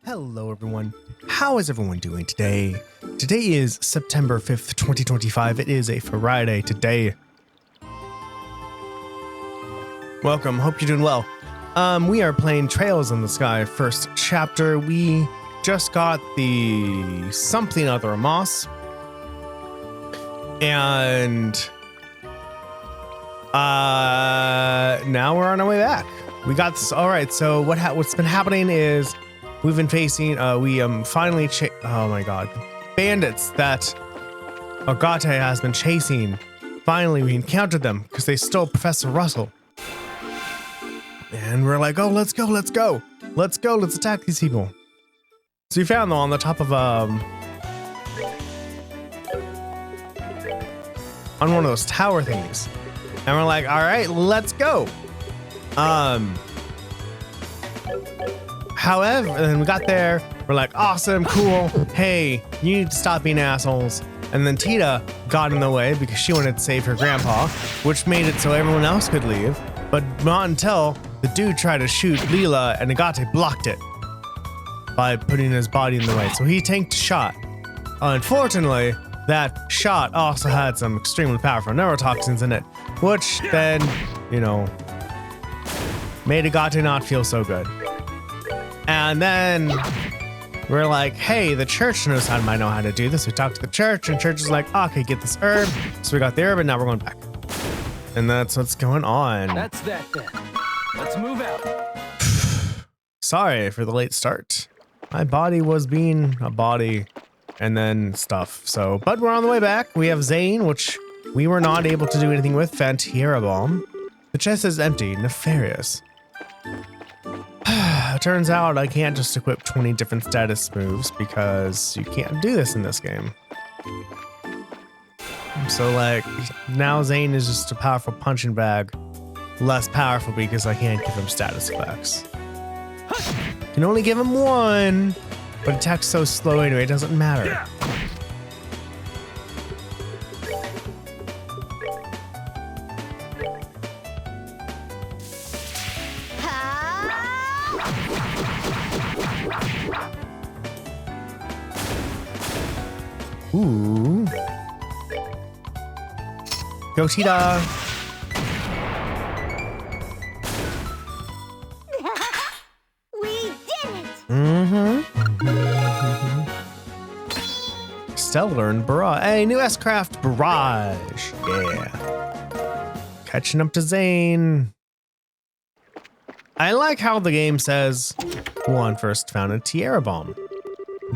Hello everyone, how is everyone doing today? Today is September 5th, 2025. It is a Friday today. Welcome, hope you're doing well. We are playing Trails in the Sky, first chapter. We just got the something other moss. And now we're on our way back. We got this. All right, so what's been happening is we've been facing, we finally, oh my god, bandits that Agate has been chasing. Finally, we encountered them because they stole Professor Russell. And we're like, oh, let's go, let's attack these people. So we found them on the top of, on one of those tower thingies. And we're like, all right, let's go. However, then we got there, we're like, awesome, cool. Hey, you need to stop being assholes. And then Tita got in the way because she wanted to save her grandpa, which made it so everyone else could leave. But not until the dude tried to shoot Leela and Agate blocked it by putting his body in the way. So he tanked a shot. Unfortunately, that shot also had some extremely powerful neurotoxins in it, which then, you know, made Agate not feel so good. And then we're like, hey, the church might know how to do this. We talked to the church, and church is like, okay, get this herb. So we got the herb, and now we're going back. And that's what's going on. That's that then. Let's move out. Sorry for the late start. My body was being a body and then stuff. So, but we're on the way back. We have Zane, which we were not able to do anything with. Fantira bomb. The chest is empty. Nefarious. Turns out I can't just equip 20 different status moves because you can't do this in this game. So like, now Zane is just a powerful punching bag. Less powerful because I can't give him status effects. Can only give him one, but attacks so slow anyway, it doesn't matter. Ooh. Go Tita. We did it. Stellar and Barrage. Hey, new S-Craft Barrage. Yeah. Catching up to Zane. I like how the game says one first found a Tierra bomb.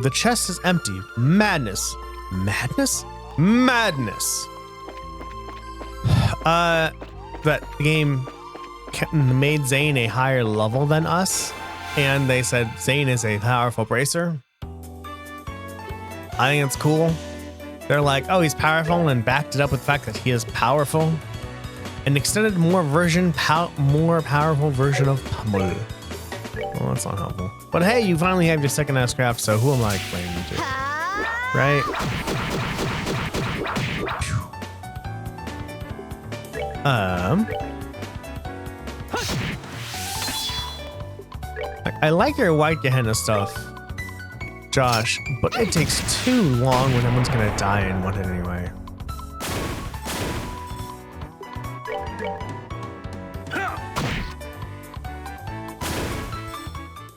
The chest is empty. Madness. Madness? Madness. That the game made Zane a higher level than us, and they said Zane is a powerful bracer. I think it's cool. They're like, oh, he's powerful, and backed it up with the fact that he is powerful. An extended, more powerful version of Pummel. Well, that's not helpful. But hey, you finally have your second S-Craft, so who am I complaining to? Right? I like your white Gehenna stuff, Josh, but it takes too long when everyone's gonna die in one hit anyway.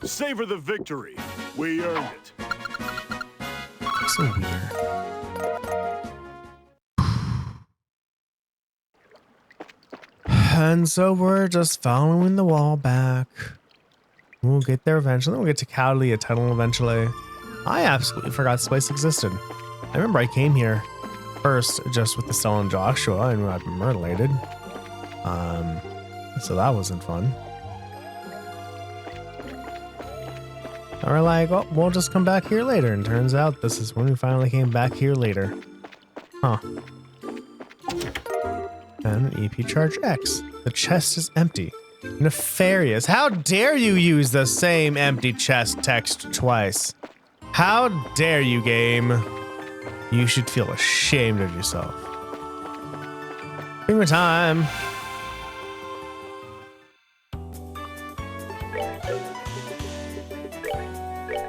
Savor the victory. We earned it. So weird. And so we're just following the wall back. We'll get there eventually. We'll get to Cowley Tunnel eventually. I absolutely forgot this place existed. I remember I came here first just with the Stella and Joshua and got mutilated. So that wasn't fun. And we're like, well, we'll just come back here later. And turns out this is when we finally came back here later. Huh. And an EP Charge X. The chest is empty. Nefarious. How dare you use the same empty chest text twice? How dare you, game? You should feel ashamed of yourself. Finger time.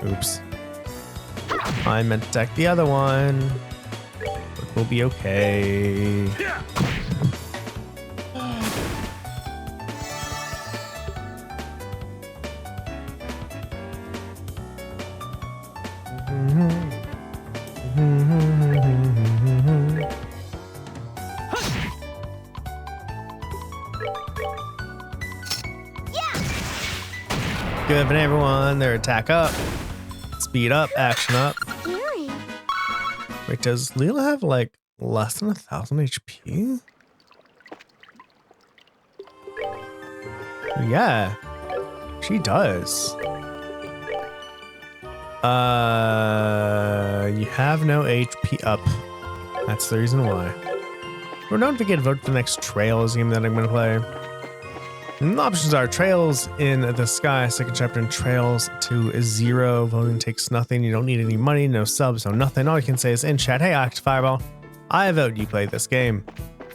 Oops. I meant to attack the other one. But we'll be okay. Giving everyone their attack up, speed up, action up. Scary. Wait, does Leela have like less than 1,000 HP? Yeah, she does. You have no HP up. That's the reason why. We're not to get voted for the next Trails game that I'm gonna play. And the options are Trails in the Sky, second chapter, and Trails to 0. Voting takes nothing. You don't need any money, no subs, no nothing. All you can say is in chat, hey, Act Fireball, I vote you play this game.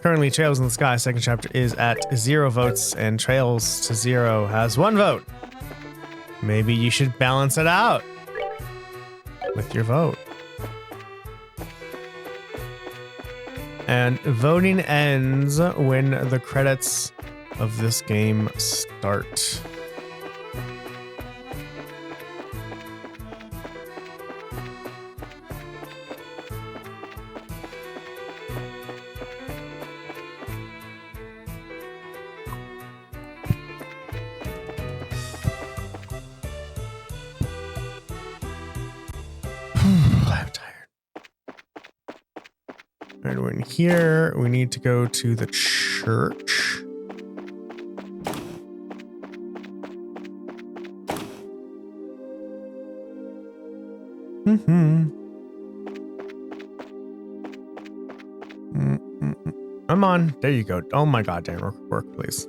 Currently, Trails in the Sky, second chapter, is at 0 votes, and Trails to 0 has 1 vote. Maybe you should balance it out with your vote. And voting ends when the credits of this game start. I'm tired. All right, we're in here. We need to go to the church. I'm on. There you go. Oh my god, damn, work, please.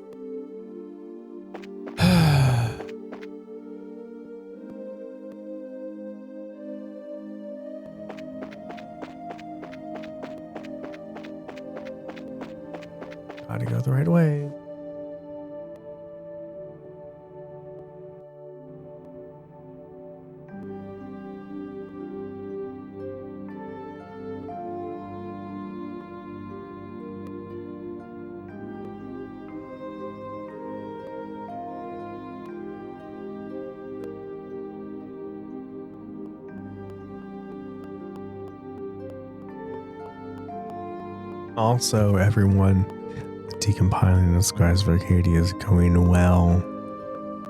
Gotta go the right way. Also, everyone, the decompiling of Skies of Arcadia is going well.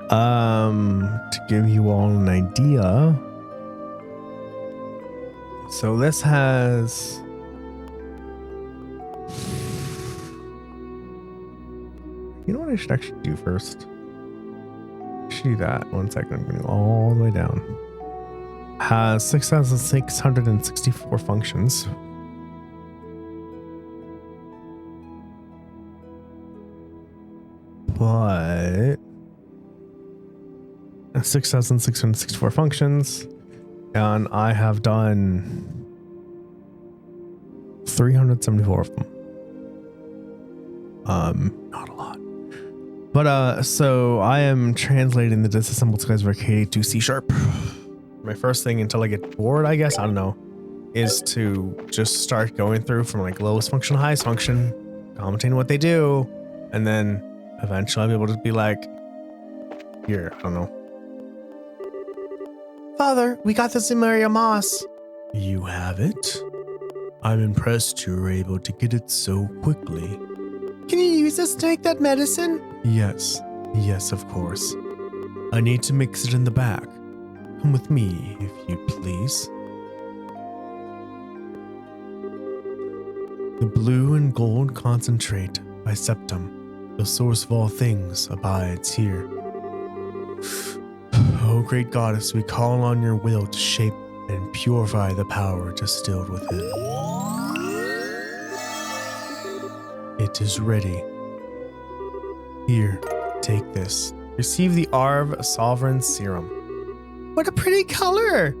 To give you all an idea, so this has you know what I should actually do first? I should do that. 1 second, I'm going to go all the way down. Has 6,664 functions. But 6,664 functions, and I have done 374 of them. Not a lot. But so I am translating the disassembled Skies of Arcadia to C#. My first thing until I get bored, I guess, I don't know, is to just start going through from like lowest function to highest function, commenting what they do, and then eventually I'll be able to be like, here, I don't know. Father, we got this in Mario Moss. You have it? I'm impressed you were able to get it so quickly. Can you use this to make that medicine? Yes. Yes, of course. I need to mix it in the back. Come with me, if you please. The blue and gold concentrate by Septum, the source of all things, abides here. O great goddess, we call on your will to shape and purify the power distilled within. It is ready. Here, take this. Receive the Arv Sovereign Serum. What a pretty color!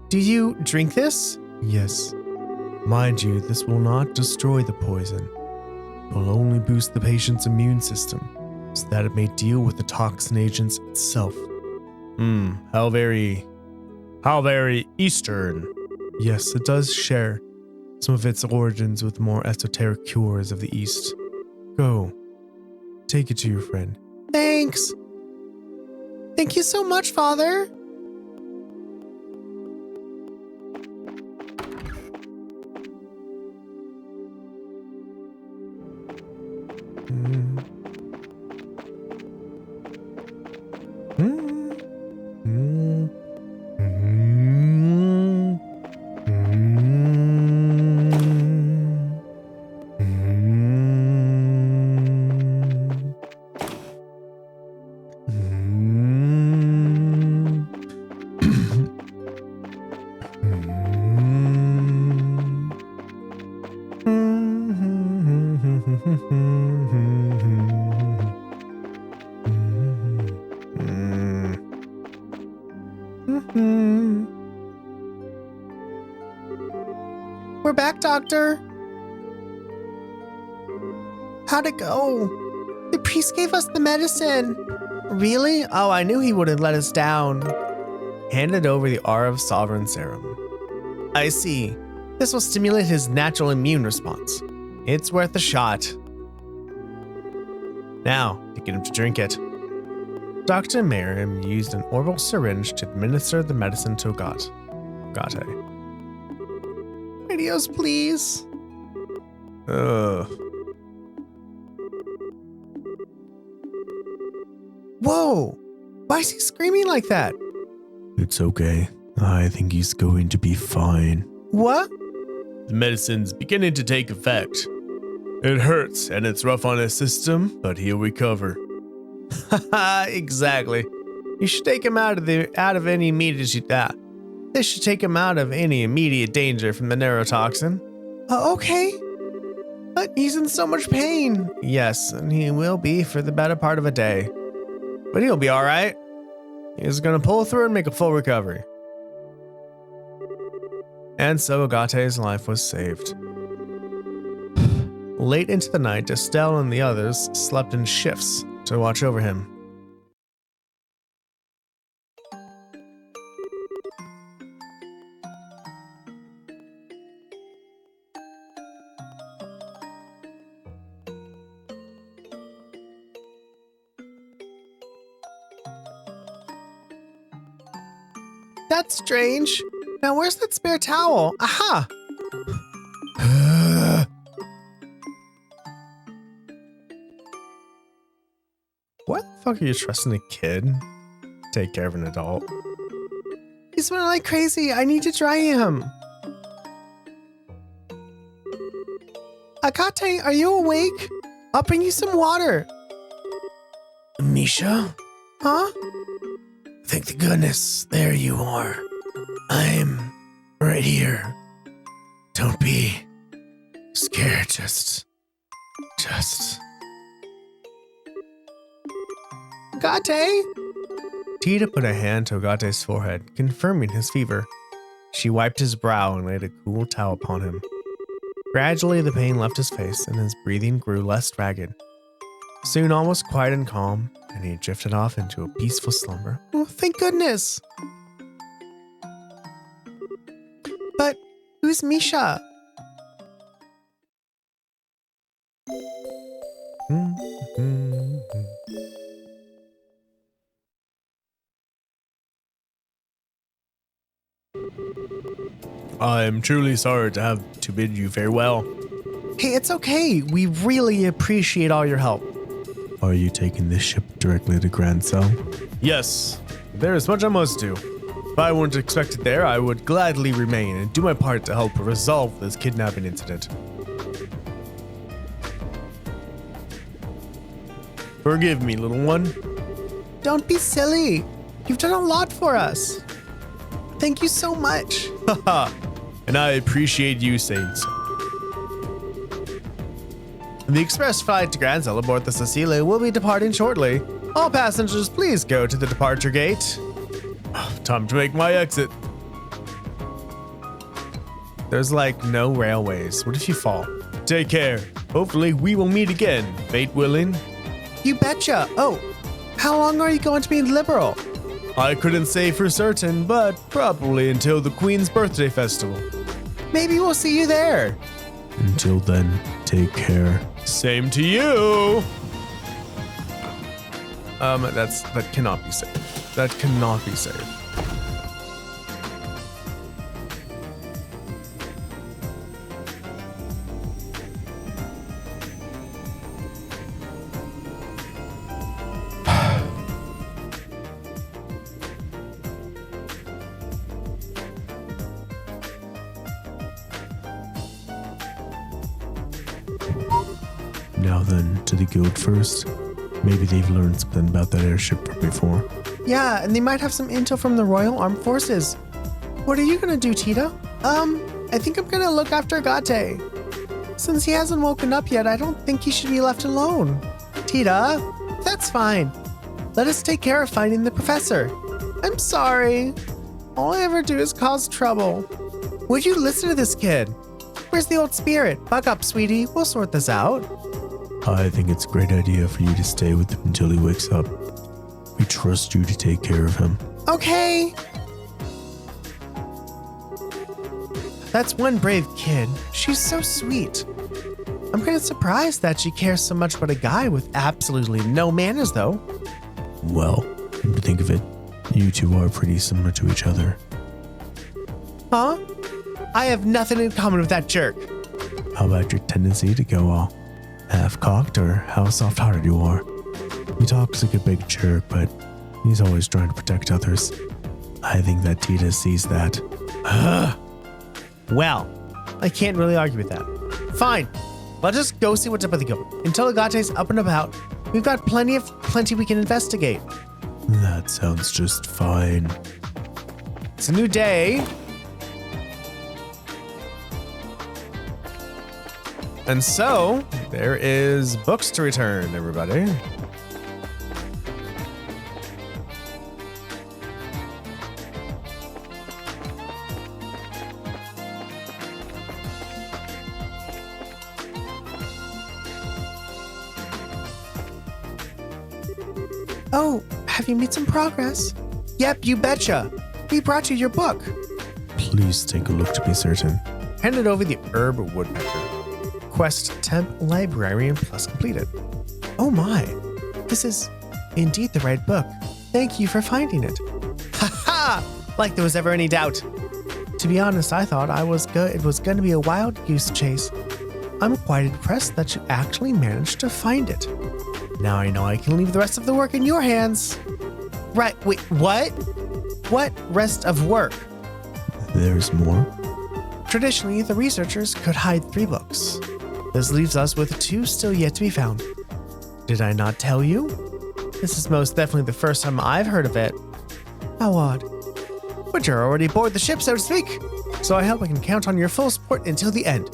Do you drink this? Yes. Mind you, this will not destroy the poison. It will only boost the patient's immune system so that it may deal with the toxin agents itself. How very How very Eastern. Yes, it does share some of its origins with more esoteric cures of the East. Go. Take it to your friend. Thanks. Thank you so much, Father. We're back, Doctor. How'd it go? The priest gave us the medicine. Really? Oh, I knew he wouldn't let us down. Handed over the Aura of Sovereign Serum. I see. This will stimulate his natural immune response. It's worth a shot. Now, to get him to drink it. Dr. Merriam used an orbital syringe to administer the medicine to Agate. Radios, please. Ugh. Whoa! Why is he screaming like that? It's okay. I think he's going to be fine. What? The medicine's beginning to take effect. It hurts and it's rough on his system, but he'll recover. Haha, exactly. You should take him out of any immediate This should take him out of any immediate danger from the neurotoxin. Okay. But he's in so much pain. Yes, and he will be for the better part of a day. But he'll be all right. He's going to pull through and make a full recovery. And so Agate's life was saved. Late into the night, Estelle and the others slept in shifts to watch over him. That's strange. Now where's that spare towel? Aha! What the fuck are you trusting a kid? Take care of an adult. He's smelling like crazy. I need to dry him. Agate, are you awake? I'll bring you some water. Misha? Huh? Thank the goodness, there you are. I'm right here. Don't be scared, just. Agate? Tita put a hand to Agate's forehead, confirming his fever. She wiped his brow and laid a cool towel upon him. Gradually, the pain left his face and his breathing grew less ragged. Soon all was quiet and calm, and he drifted off into a peaceful slumber. Oh, thank goodness! But who's Misha? I'm truly sorry to have to bid you farewell. Hey, it's okay. We really appreciate all your help. Are you taking this ship directly to Grand Cell? Yes. There is much I must do. If I weren't expected there, I would gladly remain and do my part to help resolve this kidnapping incident. Forgive me, little one. Don't be silly. You've done a lot for us. Thank you so much. Haha. And I appreciate you saying so. The express flight to Grand Cell aboard the Cecilia will be departing shortly. All passengers, please go to the departure gate. Time to make my exit. There's like no railways. What if you fall? Take care. Hopefully we will meet again, fate willing. You betcha. Oh, how long are you going to be liberal? I couldn't say for certain, but probably until the Queen's birthday festival. Maybe we'll see you there. Until then, take care. Same to you. That cannot be safe. That cannot be safe. Now then, to the guild first. Maybe they've learned something about that airship from before. Yeah, and they might have some intel from the Royal Armed Forces. What are you gonna do, Tita? I think I'm gonna look after Agate. Since he hasn't woken up yet, I don't think he should be left alone. Tita, that's fine. Let us take care of finding the professor. I'm sorry. All I ever do is cause trouble. Would you listen to this kid? Where's the old spirit? Buck up, sweetie. We'll sort this out. I think it's a great idea for you to stay with him until he wakes up. We trust you to take care of him. Okay. That's one brave kid. She's so sweet. I'm kind of surprised that she cares so much about a guy with absolutely no manners, though. Well, come to think of it, you two are pretty similar to each other. Huh? I have nothing in common with that jerk. How about your tendency to go all half-cocked, or how soft-hearted you are? He talks like a big jerk, but he's always trying to protect others. I think that Tita sees that. Well, I can't really argue with that. Fine. Let's just go see what's up with the guild. Until Agate's up and about, we've got plenty we can investigate. That sounds just fine. It's a new day. And so, there is books to return, everybody. Oh, have you made some progress? Yep, you betcha. We brought you your book. Please take a look to be certain. Handed over the herb woodpecker. Quest Temp Librarian Plus completed. Oh my, this is indeed the right book. Thank you for finding it. Ha! Like there was ever any doubt. To be honest, I thought it was going to be a wild goose chase. I'm quite impressed that you actually managed to find it. Now I know I can leave the rest of the work in your hands. Right, wait, what? What rest of work? There's more. Traditionally, the researchers could hide 3 books. This leaves us with 2 still yet to be found. Did I not tell you? This is most definitely the first time I've heard of it. How odd. But you're already aboard the ship, so to speak. So I hope I can count on your full support until the end.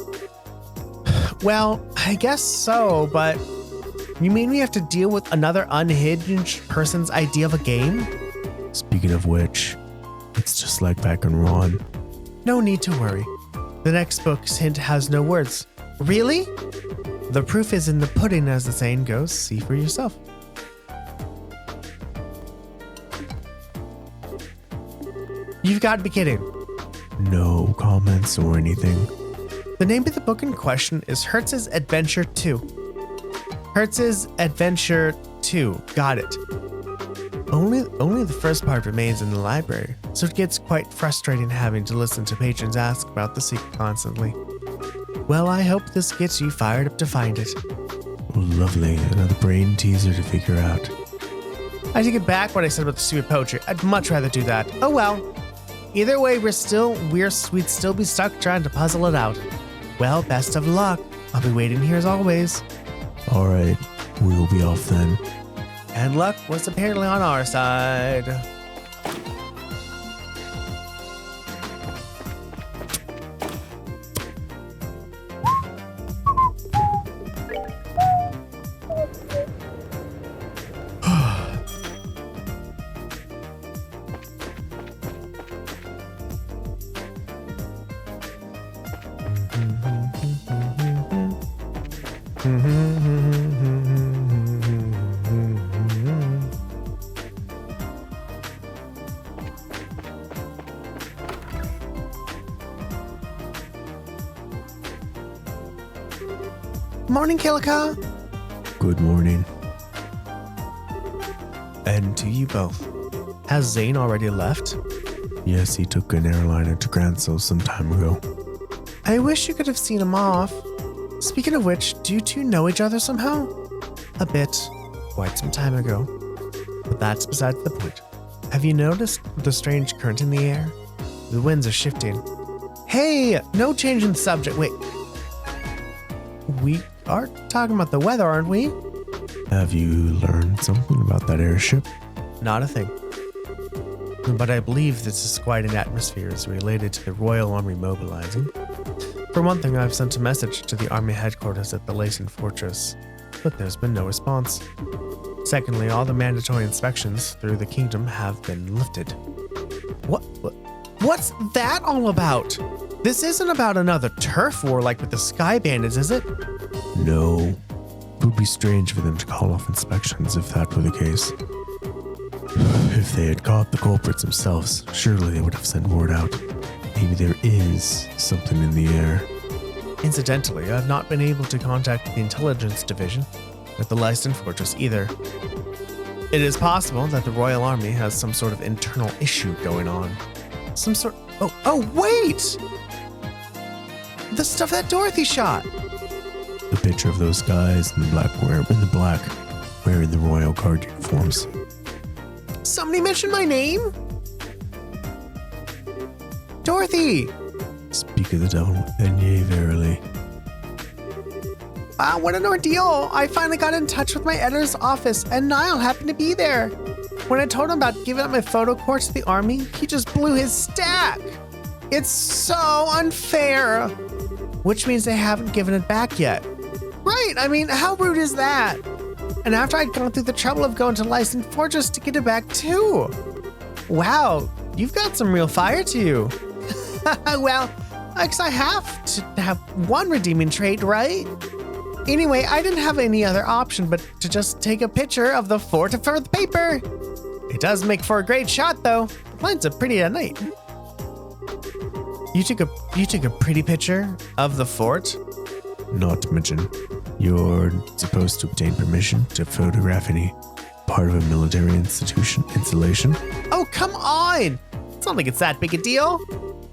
Well, I guess so, but you mean we have to deal with another unhinged person's idea of a game? Speaking of which, it's just like back on Ron. No need to worry. The next book's hint has no words. Really? The proof is in the pudding, as the saying goes. See for yourself. You've got to be kidding. No comments or anything. The name of the book in question is Hertz's Adventure 2. Hertz's Adventure 2. Got it. Only the first part remains in the library, so it gets quite frustrating having to listen to patrons ask about the secret constantly. Well, I hope this gets you fired up to find it. Lovely. Another brain teaser to figure out. I take it back what I said about the stupid poetry. I'd much rather do that. Oh well. Either way, we'd still be stuck trying to puzzle it out. Well, best of luck. I'll be waiting here as always. All right. We'll be off then. And luck was apparently on our side. Morning, Kilika. Good morning. And to you both. Has Zane already left? Yes, he took an airliner to Granso some time ago. I wish you could have seen him off. Speaking of which, do you two know each other somehow? A bit. Quite some time ago. But that's besides the point. Have you noticed the strange current in the air? The winds are shifting. Hey, no change in the subject. Wait. We are talking about the weather, aren't we? Have you learned something about that airship? Not a thing. But I believe this is quite an atmosphere as related to the Royal Army mobilizing. For one thing, I've sent a message to the Army headquarters at the Lacen Fortress, but there's been no response. Secondly, all the mandatory inspections through the kingdom have been lifted. What's that all about? This isn't about another turf war like with the Sky Bandits, is it? No. It would be strange for them to call off inspections if that were the case. If they had caught the culprits themselves, surely they would have sent word out. Maybe there is something in the air. Incidentally, I've not been able to contact the intelligence division at the Lacen Fortress either. It is possible that the Royal Army has some sort of internal issue going on. Oh, wait! The stuff that Dorothy shot! The picture of those guys in the black wearing the royal guard uniforms. Somebody mentioned my name? Dorothy! Speak of the devil, and yea, verily. Wow, what an ordeal! I finally got in touch with my editor's office, and Niall happened to be there. When I told him about giving up my photo course to the army, he just blew his stack. It's so unfair. Which means they haven't given it back yet. Right, I mean, how rude is that? And after I'd gone through the trouble of going to Lacen Fortress to get it back too. Wow, you've got some real fire to you. Well, I guess I have to have one redeeming trait, right? Anyway, I didn't have any other option but to just take a picture of the fort for the paper. It does make for a great shot, though. It lines up pretty at night. You took a pretty picture of the fort? Not to mention, you're supposed to obtain permission to photograph any part of a military installation. Oh, come on! It's not like it's that big a deal.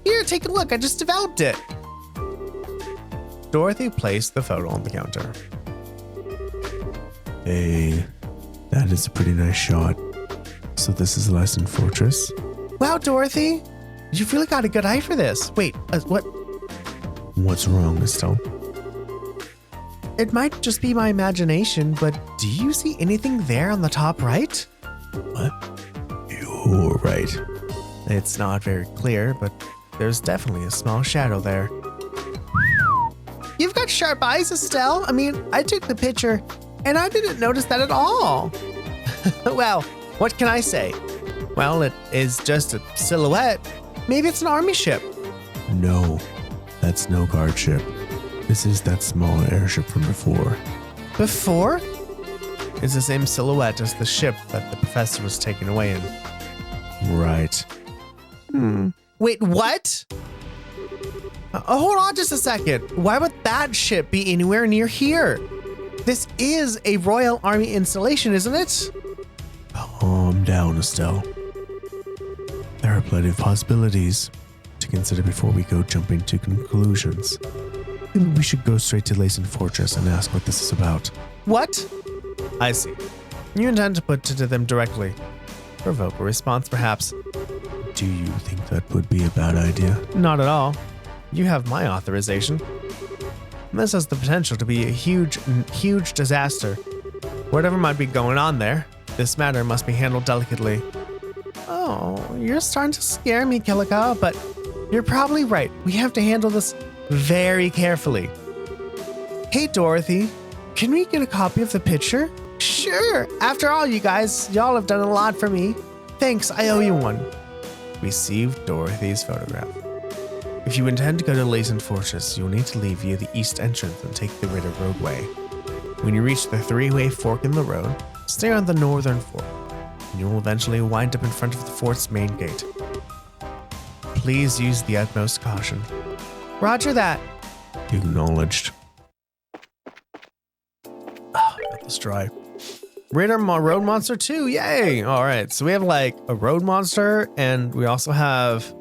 Here, take a look. I just developed it. Dorothy placed the photo on the counter. Hey, that is a pretty nice shot. So this is Lacen Fortress? Wow, Dorothy. You've really got a good eye for this. Wait, what? What's wrong, Estelle? It might just be my imagination, but do you see anything there on the top right? What? You're right. It's not very clear, but there's definitely a small shadow there. You've got sharp eyes, Estelle. I mean, I took the picture and I didn't notice that at all. Well, what can I say? Well, it is just a silhouette. Maybe it's an army ship. No, that's no guard ship. This is that small airship from before. Before? It's the same silhouette as the ship that the professor was taken away in. Right. Wait, what? Hold on just a second. Why would that ship be anywhere near here? This is a Royal Army installation, isn't it? Calm down, Estelle. There are plenty of possibilities to consider before we go jumping to conclusions. Maybe we should go straight to Lacen Fortress and ask what this is about. What? I see. You intend to put it to them directly. Provoke a response, perhaps. Do you think that would be a bad idea? Not at all. You have my authorization. This has the potential to be a huge disaster. Whatever might be going on there, this matter must be handled delicately. Oh, you're starting to scare me, Kilika, but you're probably right. We have to handle this very carefully. Hey, Dorothy, can we get a copy of the picture? Sure. After all, you guys, y'all have done a lot for me. Thanks, I owe you one. Received Dorothy's photograph. If you intend to go to Lacen Fortress, you'll need to leave via the east entrance and take the Ritter roadway. When you reach the three-way fork in the road, stay on the northern fork, and you will eventually wind up in front of the fort's main gate. Please use the utmost caution. Roger that. Acknowledged. Let's try. Ritter Road Monster 2, yay! All right, so we have like a road monster, and we also have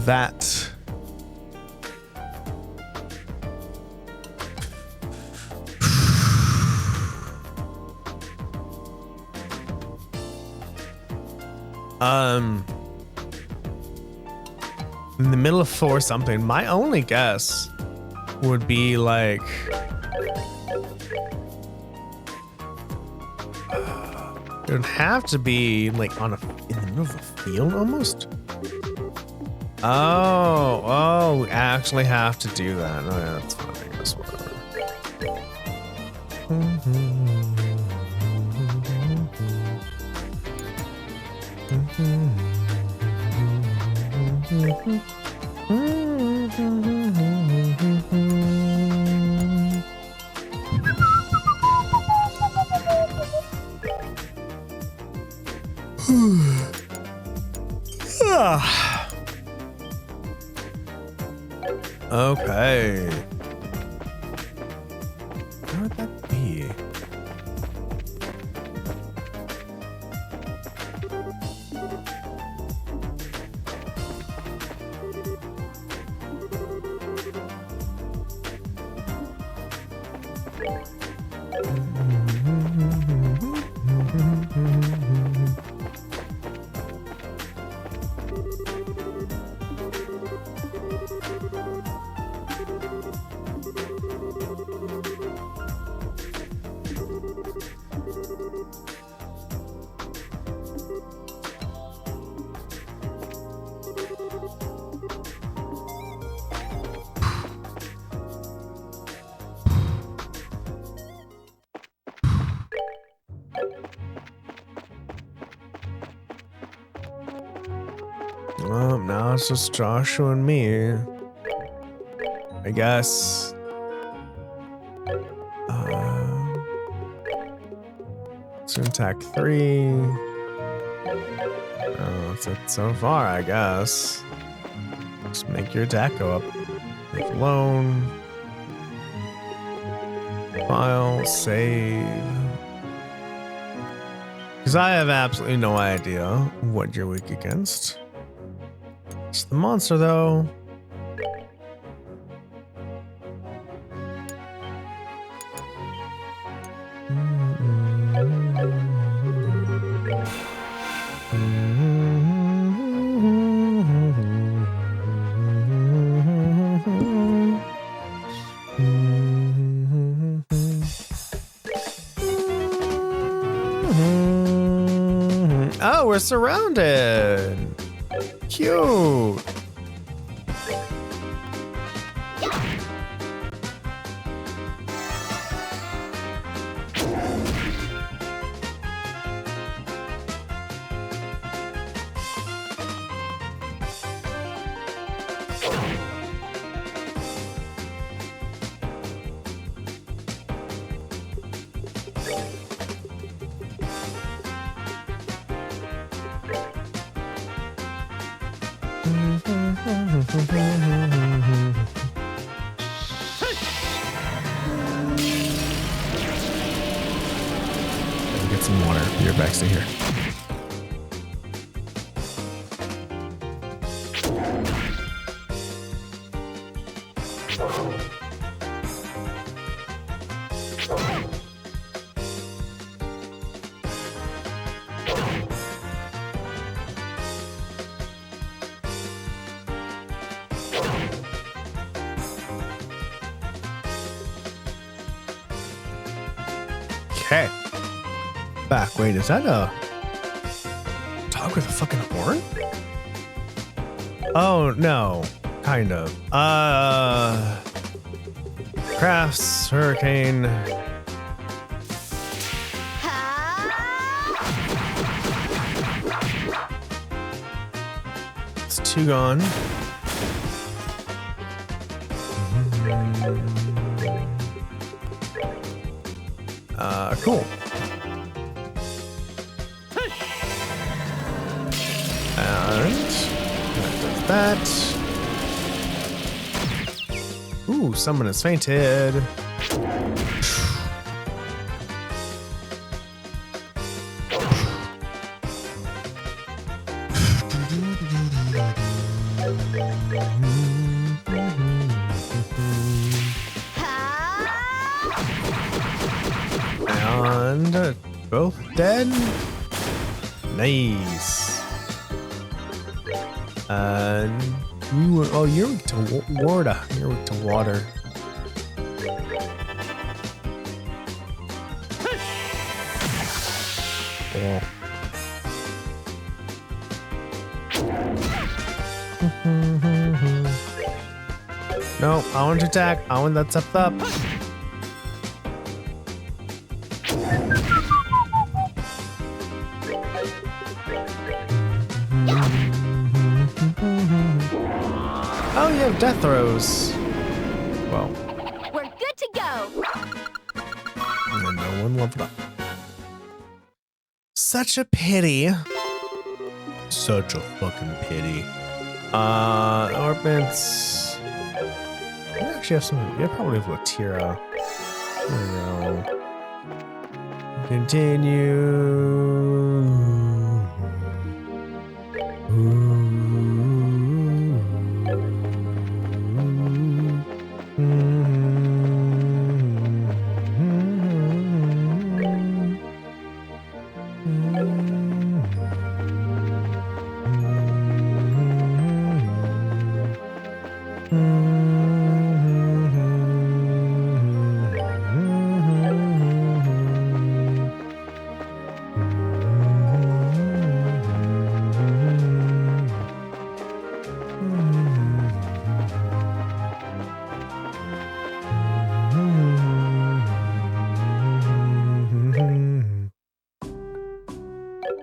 that. In the middle of 4 something. My only guess would be like it would have to be like on in the middle of a field almost. Oh, we actually have to do that. Oh yeah, that's fine. I guess whatever. Okay. What would that be? Well, now it's just Joshua and me. I guess. So attack 3. Oh, that's it so far, I guess. Just make your attack go up. Leave alone. File, save. Because I have absolutely no idea what you're weak against. It's the monster, though. Oh, we're surrounded. Cute. Get some water. You're back to here. Okay. Back. Wait, is that a dog with a fucking horn? Oh, no. Kind of. Crafts, hurricane. It's 2 gone. Cool. that. Ooh, someone has fainted. And both dead. Nice. And you were, oh, you're weak to water. You're weak to water. Cool. No, I want to attack. I want that stuff up. Oh, you have death throws. Well, We're good to go. and then no one leveled up. Such a pity. Such a fucking pity. Orbits. You actually have some. You probably have Latira. There we go. Continue.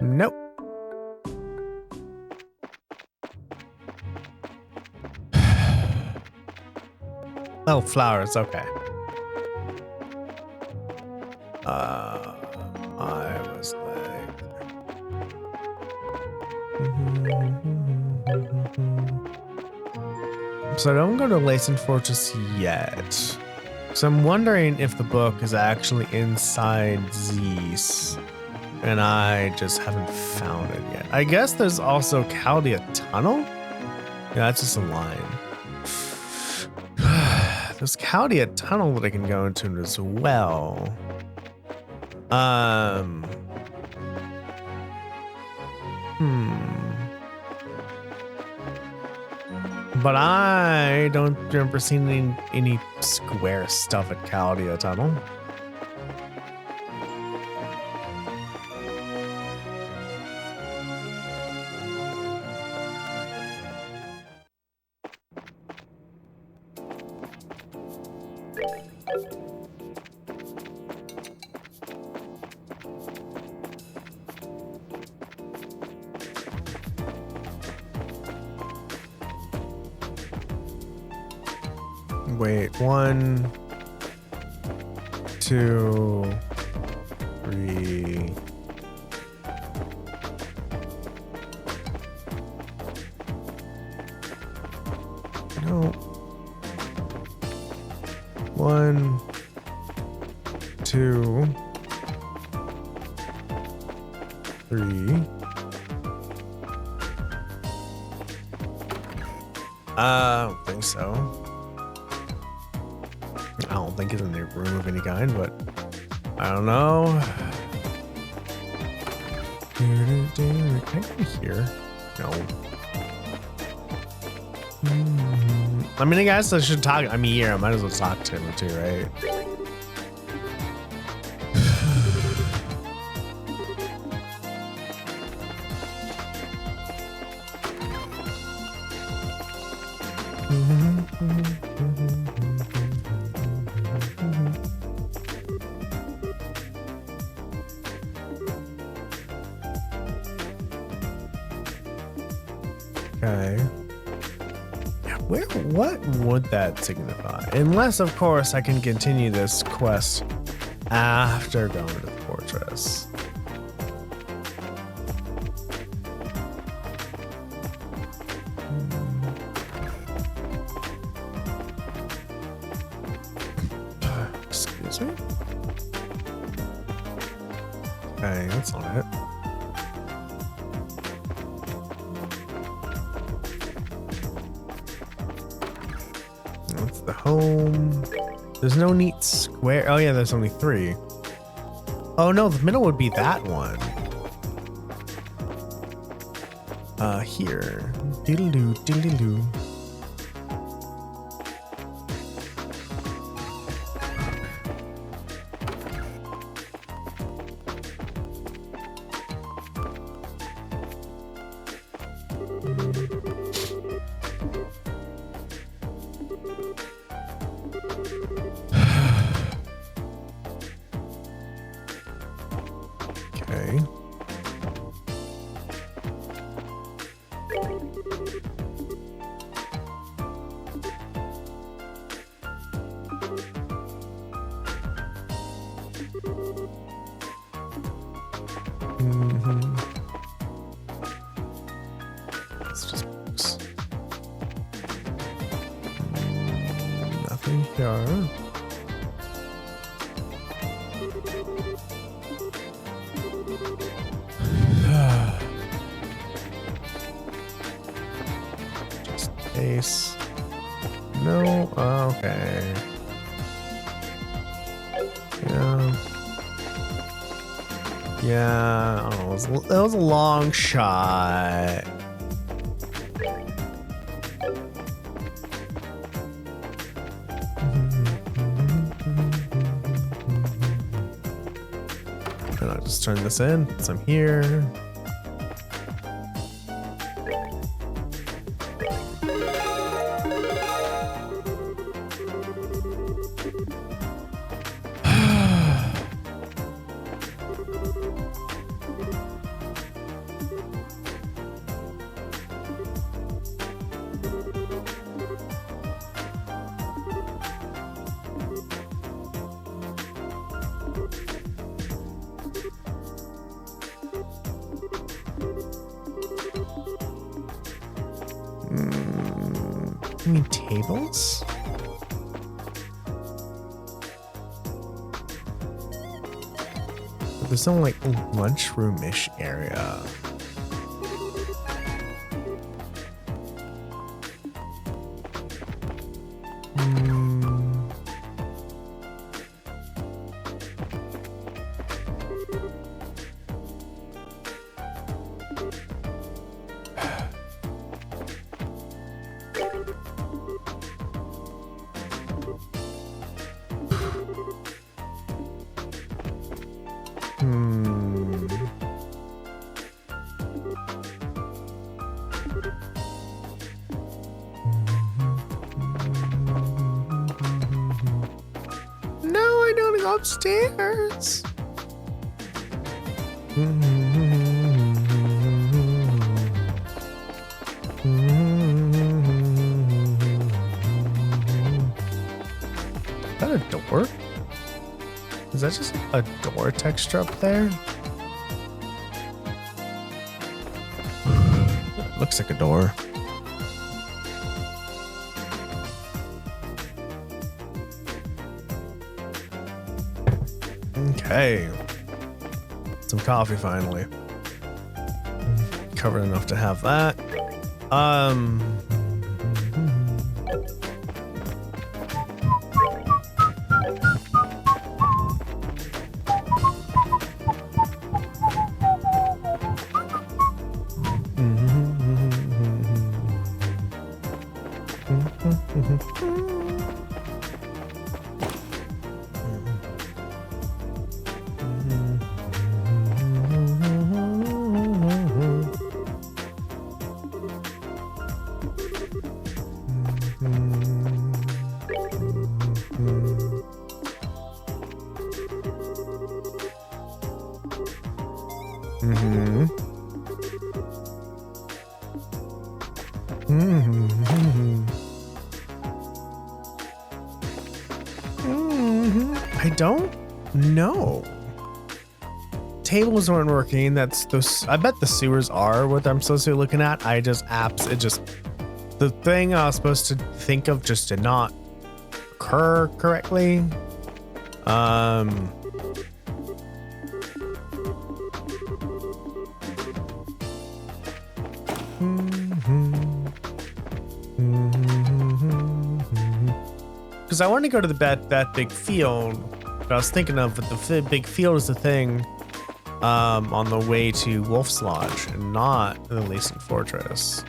Nope. Oh, flowers. Okay. I was like. So I don't go to Lacen Fortress yet. So I'm wondering if the book is actually inside Zeus. And I just haven't found it yet. I guess there's also Chaldea Tunnel? Yeah, that's just a line. There's Chaldea Tunnel that I can go into as well. But I don't remember seeing any square stuff at Chaldea Tunnel. Wait, 1, 2, 3. No. 1, 2, 3. I don't think so. I don't think it's in the room of any kind, but I don't know. Can I go here? No. I mean, I guess I should talk. I'm here. I might as well talk to him too, right? Okay. What would that signify? Unless, of course, I can continue this quest after going to the fortress. Sweet. Okay, that's not it. That's the home. There's no neat square. Oh yeah, there's only 3. Oh no, the middle would be that one. Here. Diddle-doo, diddle-doo. Okay. It's just books. Nothing here. Just in case. No. Okay. Yeah. Yeah. Oh, that was a long shot. And I'll just turn this in since I'm here. You mean tables? But there's no like lunchroom-ish area. No, I don't go upstairs. Is that a door? Is that just a door texture up there? Looks like a door. Okay. Some coffee finally. Covered enough to have that. I don't know. Tables weren't working. That's those. I bet the sewers are what I'm supposed to be looking at. I just the thing I was supposed to think of just did not occur correctly. Because I want to go to that big field. But I was thinking of the big field is the thing on the way to Wolf's Lodge and not in the Leasing Fortress.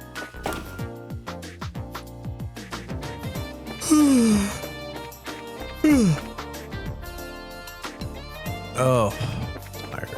Oh, tired.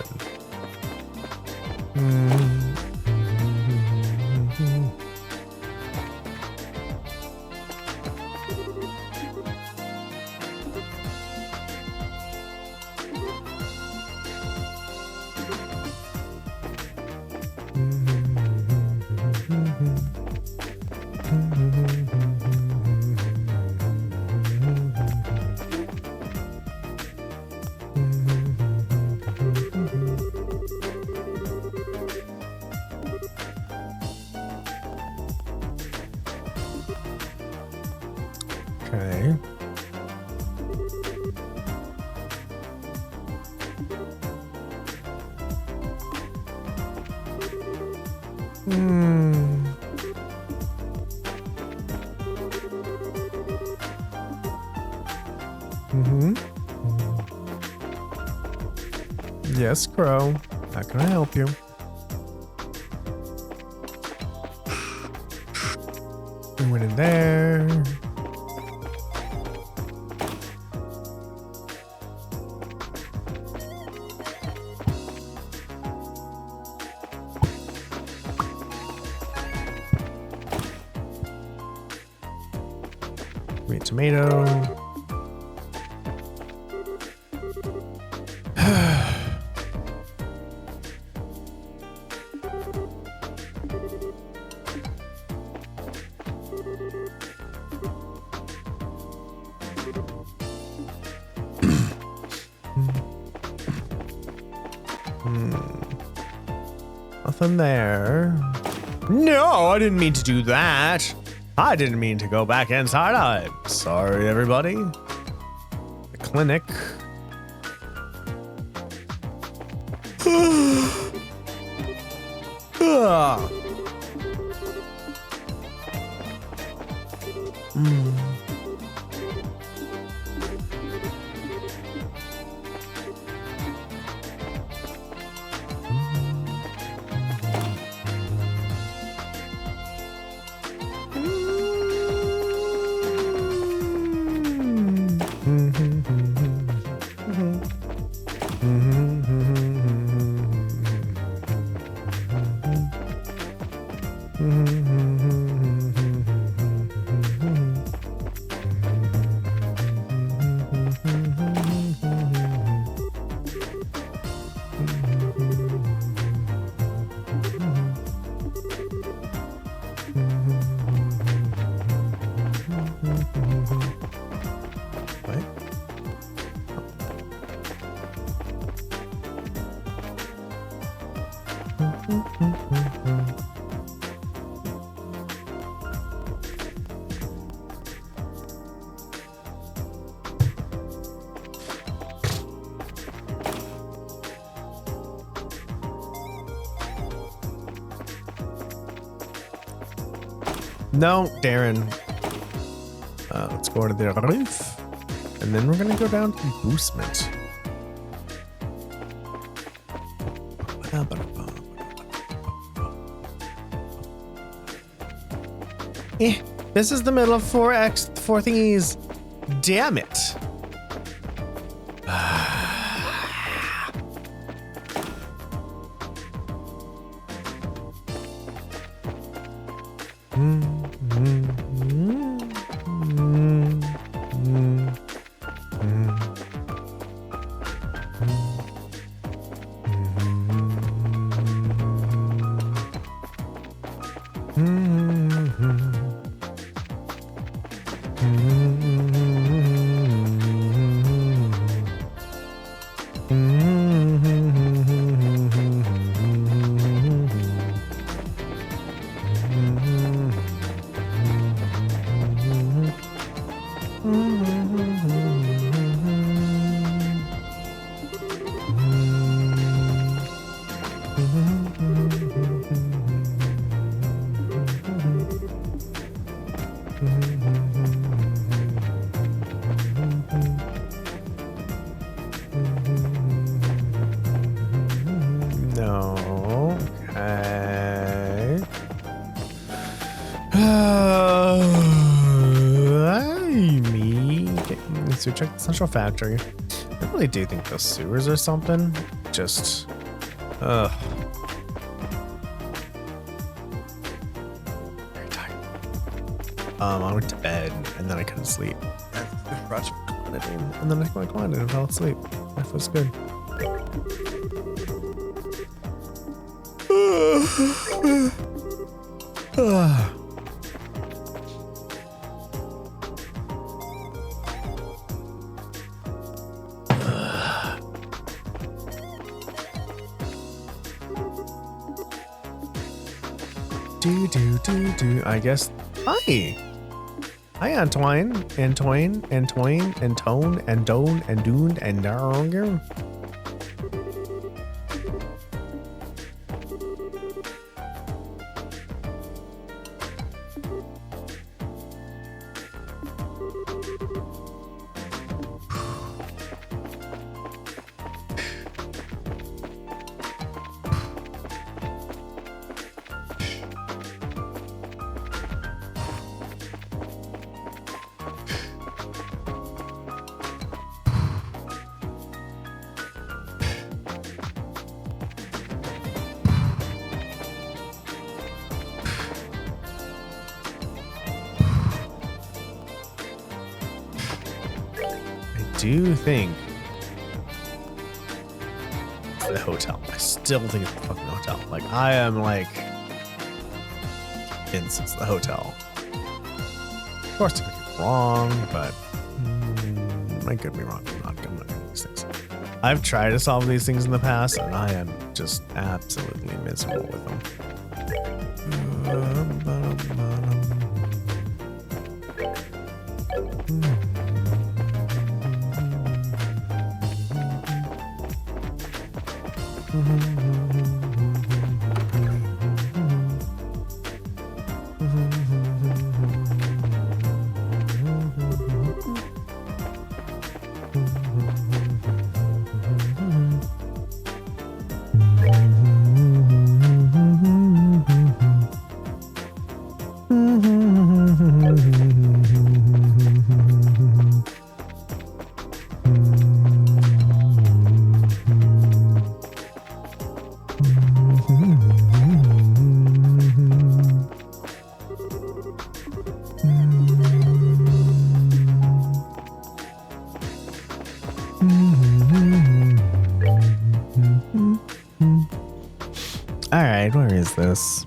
Okay. Yes, Crow. How can I help you? We went in there. Sweet tomato. Nothing there. No, I didn't mean to do that. I didn't mean to go back inside. I'm sorry, everybody. The clinic. No, Darren. Let's go to the roof. And then we're going to go down to boostment. This is the middle of 4 thingies. Damn it. So we checked the central factory. I really do think those sewers or something. Just, ugh. Very tired. I went to bed and then I couldn't sleep. I brushed clonidine and then I took my clonidine and fell asleep. That was good. I guess. Hi, Antoine, and Tone, and Done, and Dune, and Darger. Do think it's the hotel. I still think it's the fucking hotel. Like, I am like convinced it's the hotel. Of course, I could be wrong, but I could be wrong. I'm not doing these things. I've tried to solve these things in the past, and I am just absolutely miserable with them. Alright, where is this?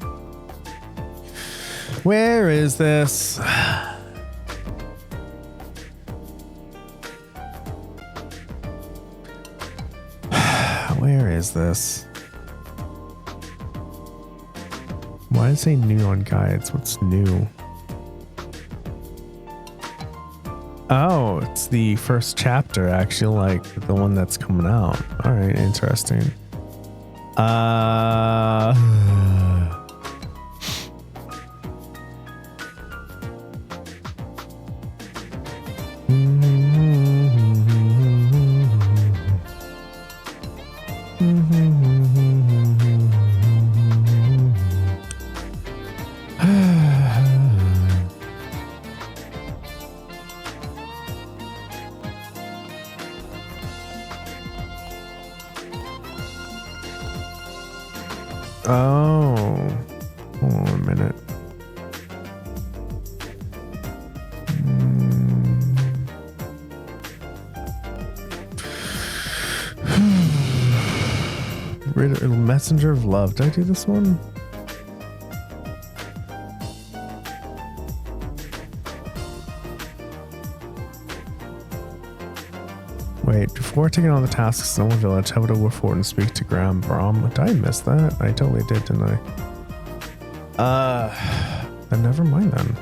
Where is this? Where is this? Why did it say new on guides? What's new? Oh, it's the first chapter, actually, like the one that's coming out. All right, interesting. Oh, hold on a minute. Ritter, Messenger of Love. Did I do this one? Wait, before taking on the tasks in the village, head over fort and speak to Graham Brom. Did I miss that? I totally did, didn't I? Then never mind then.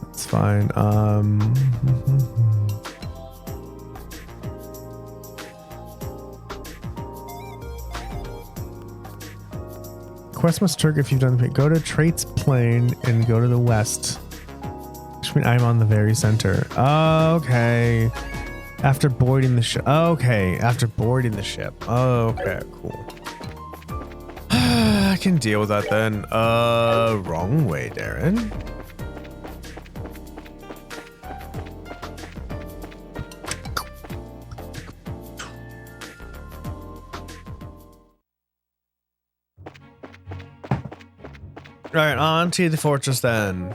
That's fine. Quest must trigger if you've done the go to Traits Plain and go to the west. Which means I'm on the very center. Okay. After boarding the ship. Okay. After boarding the ship. Okay, cool. can deal with that then. Wrong way, Darren. Right, on to the fortress then.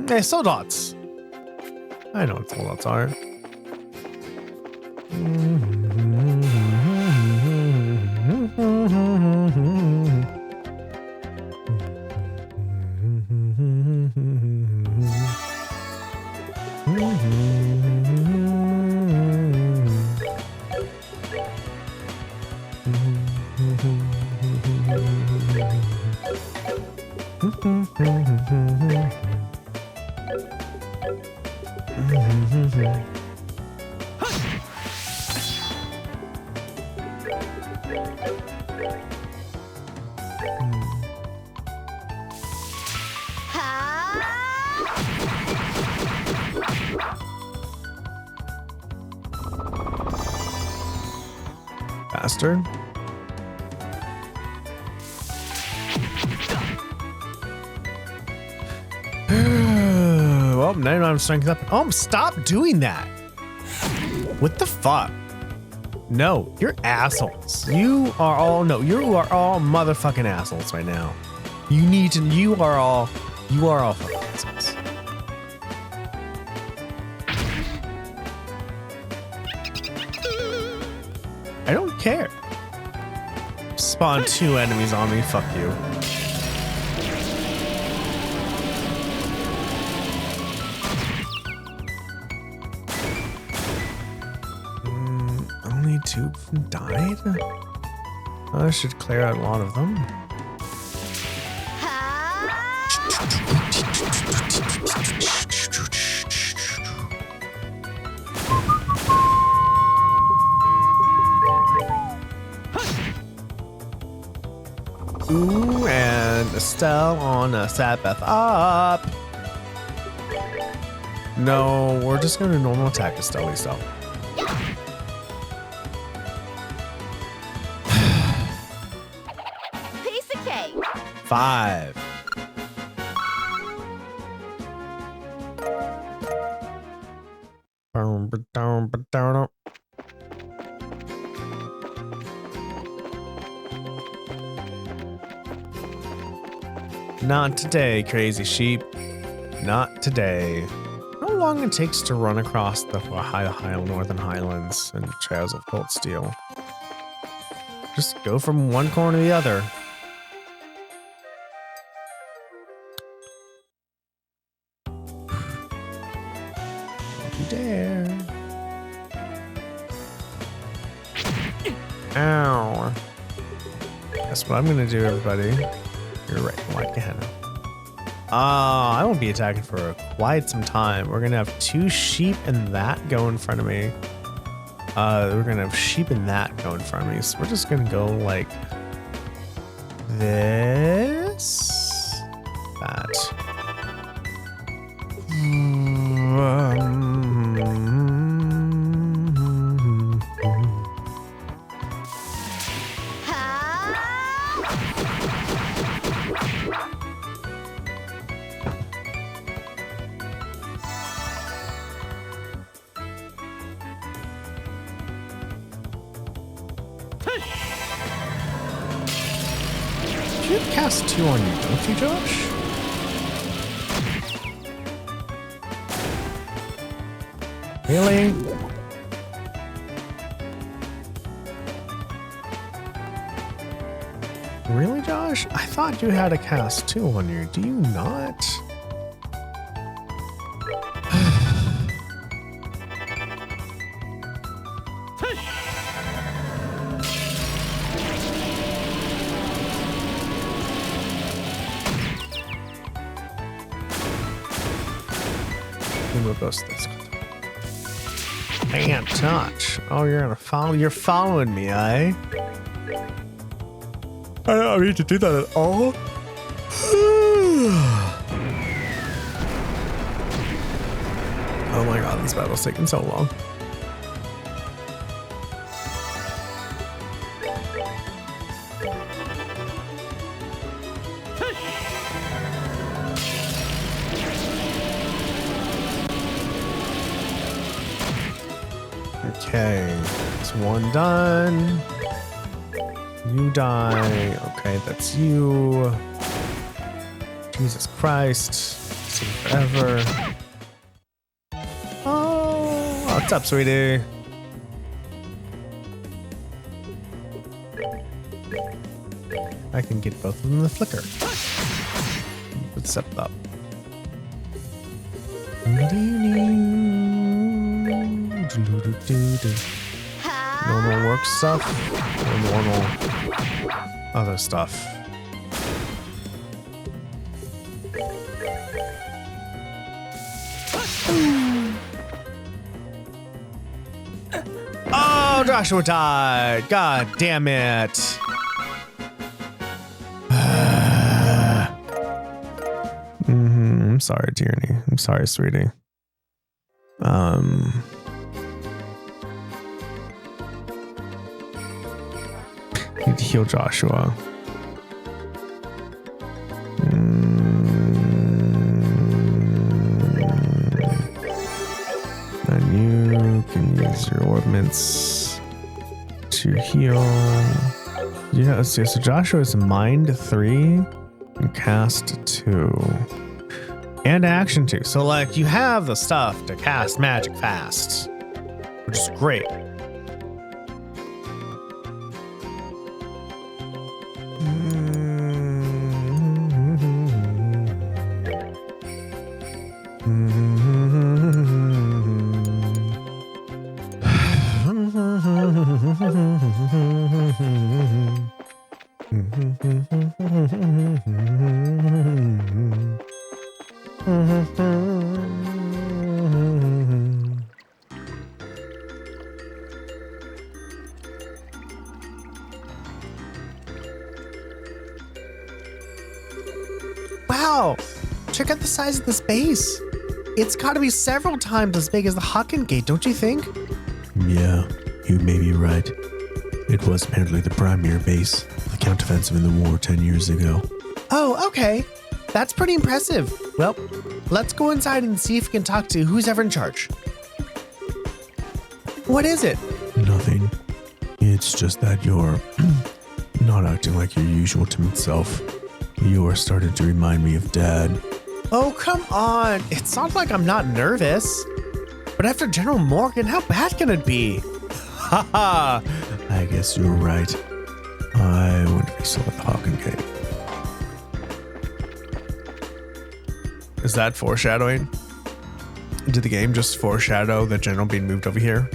Hey, soul dots. I know what soul dots are. Bastard. Well, now I'm strength up. Oh, stop doing that. What the fuck? No, you're assholes. You are all motherfucking assholes right now. You are all fucking assholes. I don't care. Spawn 2 enemies on me, fuck you. Only 2 died? I should clear out a lot of them. Ooh, and Estelle on a Sabbath up. No, we're just going to normal attack Estelle yourself. Piece of cake. 5. Not today, crazy sheep. Not today. How long it takes to run across the Northern Highlands and Trails of Cold Steel? Just go from one corner to the other. Don't you dare. Ow. That's what I'm gonna do, everybody. You're right, like Gehenna. I won't be attacking for quite some time. We're gonna have 2 sheep and that go in front of me. We're gonna have sheep and that go in front of me. So we're just gonna go like this. That. You cast 2 on you, don't you, Josh? Really? Really, Josh? I thought you had a cast 2 on you. Do you not? we'll go to this. Can't touch. Oh, you're gonna follow. You're following me, eh? I don't need to do that at all. Oh my god, this battle's taking so long. Okay, that's one done. You die. Okay, that's you. Jesus Christ. See forever. Oh, what's up, sweetie? I can get both of them in the flicker. Let's step up. Normal work stuff or normal other stuff? Oh, Joshua died. God damn it. I'm sorry, Tierney. I'm sorry, sweetie. Need to heal Joshua. And you can use your ordnance to heal. Yeah, so Joshua is mind 3 and cast 2. And action 2. So, like, you have the stuff to cast magic fast, which is great. Wow, check out the size of this base. It's got to be several times as big as the Hawken Gate, don't you think? Yeah, you may be right. It was apparently the primary base of the counteroffensive in the war 10 years ago. Oh, okay. That's pretty impressive. Well, let's go inside and see if we can talk to who's ever in charge. What is it? Nothing. It's just that you're not acting like your usual timid self. You are starting to remind me of Dad. Oh, come on. It's not like I'm not nervous. But after General Morgan, how bad can it be? Haha. I guess you're right. I wonder if he still at the Hawken Gate. Is that foreshadowing? Did the game just foreshadow the General being moved over here?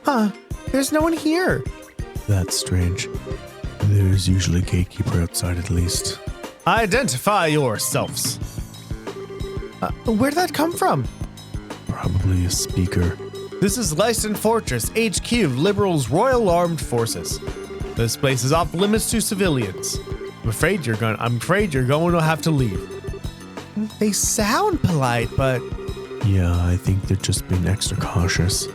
Huh, there's no one here. That's strange. There's usually a gatekeeper outside at least. Identify yourselves. Where'd that come from? Probably a speaker. This is Lyston Fortress, HQ, Liberals Royal Armed Forces. This place is off limits to civilians. I'm afraid you're going to have to leave. They sound polite, but... Yeah, I think they're just being extra cautious.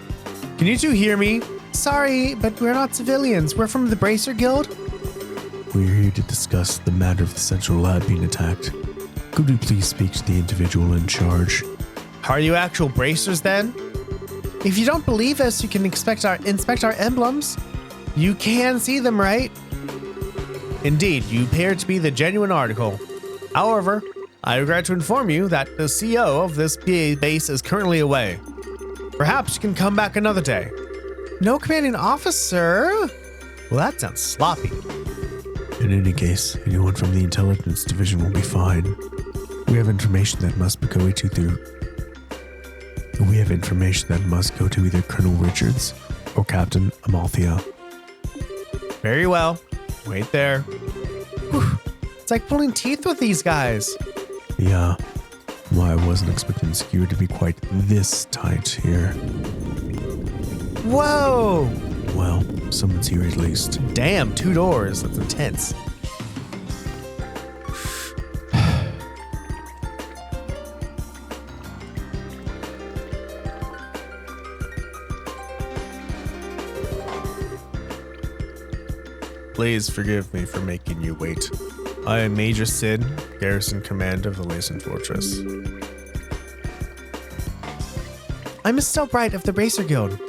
Can you two hear me? Sorry, but we're not civilians. We're from the Bracer Guild. We're here to discuss the matter of the central lab being attacked. Could we please speak to the individual in charge? Are you actual bracers then? If you don't believe us, you can inspect our emblems. You can see them, right? Indeed, you appear to be the genuine article. However, I regret to inform you that the CO of this base is currently away. Perhaps you can come back another day. No commanding officer? Well, that sounds sloppy. In any case, anyone from the intelligence division will be fine. We have information that must be going to through We have information that must go to either Colonel Richards or Captain Amalthea. Very well. Wait there. Whew. It's like pulling teeth with these guys. Yeah. Well, I wasn't expecting the security to be quite this tight here. Whoa! Well, someone's here at least. Damn, 2 doors. That's intense. Please forgive me for making you wait. I am Major Sid, Garrison Commander of the Lacen Fortress. I'm Estelle Bright of the Bracer Guild.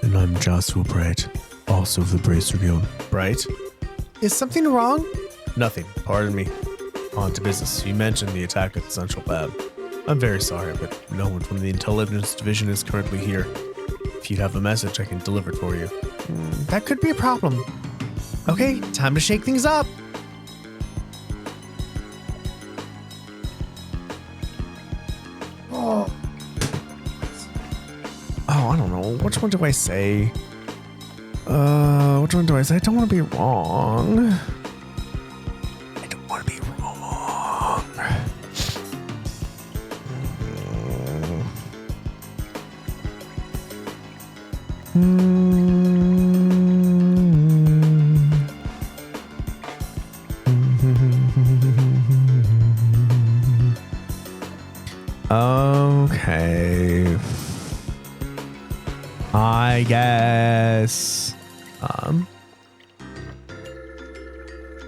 And I'm Joshua Bright, also of the Bracer Guild. Bright? Is something wrong? Nothing, pardon me. On to business. You mentioned the attack at the Central Lab. I'm very sorry, but no one from the Intelligence Division is currently here. If you'd have a message, I can deliver it for you. That could be a problem. Okay, time to shake things up. Oh, I don't know. Which one do I say? Which one do I say? I don't want to be wrong. I don't want to be wrong. Okay. I guess.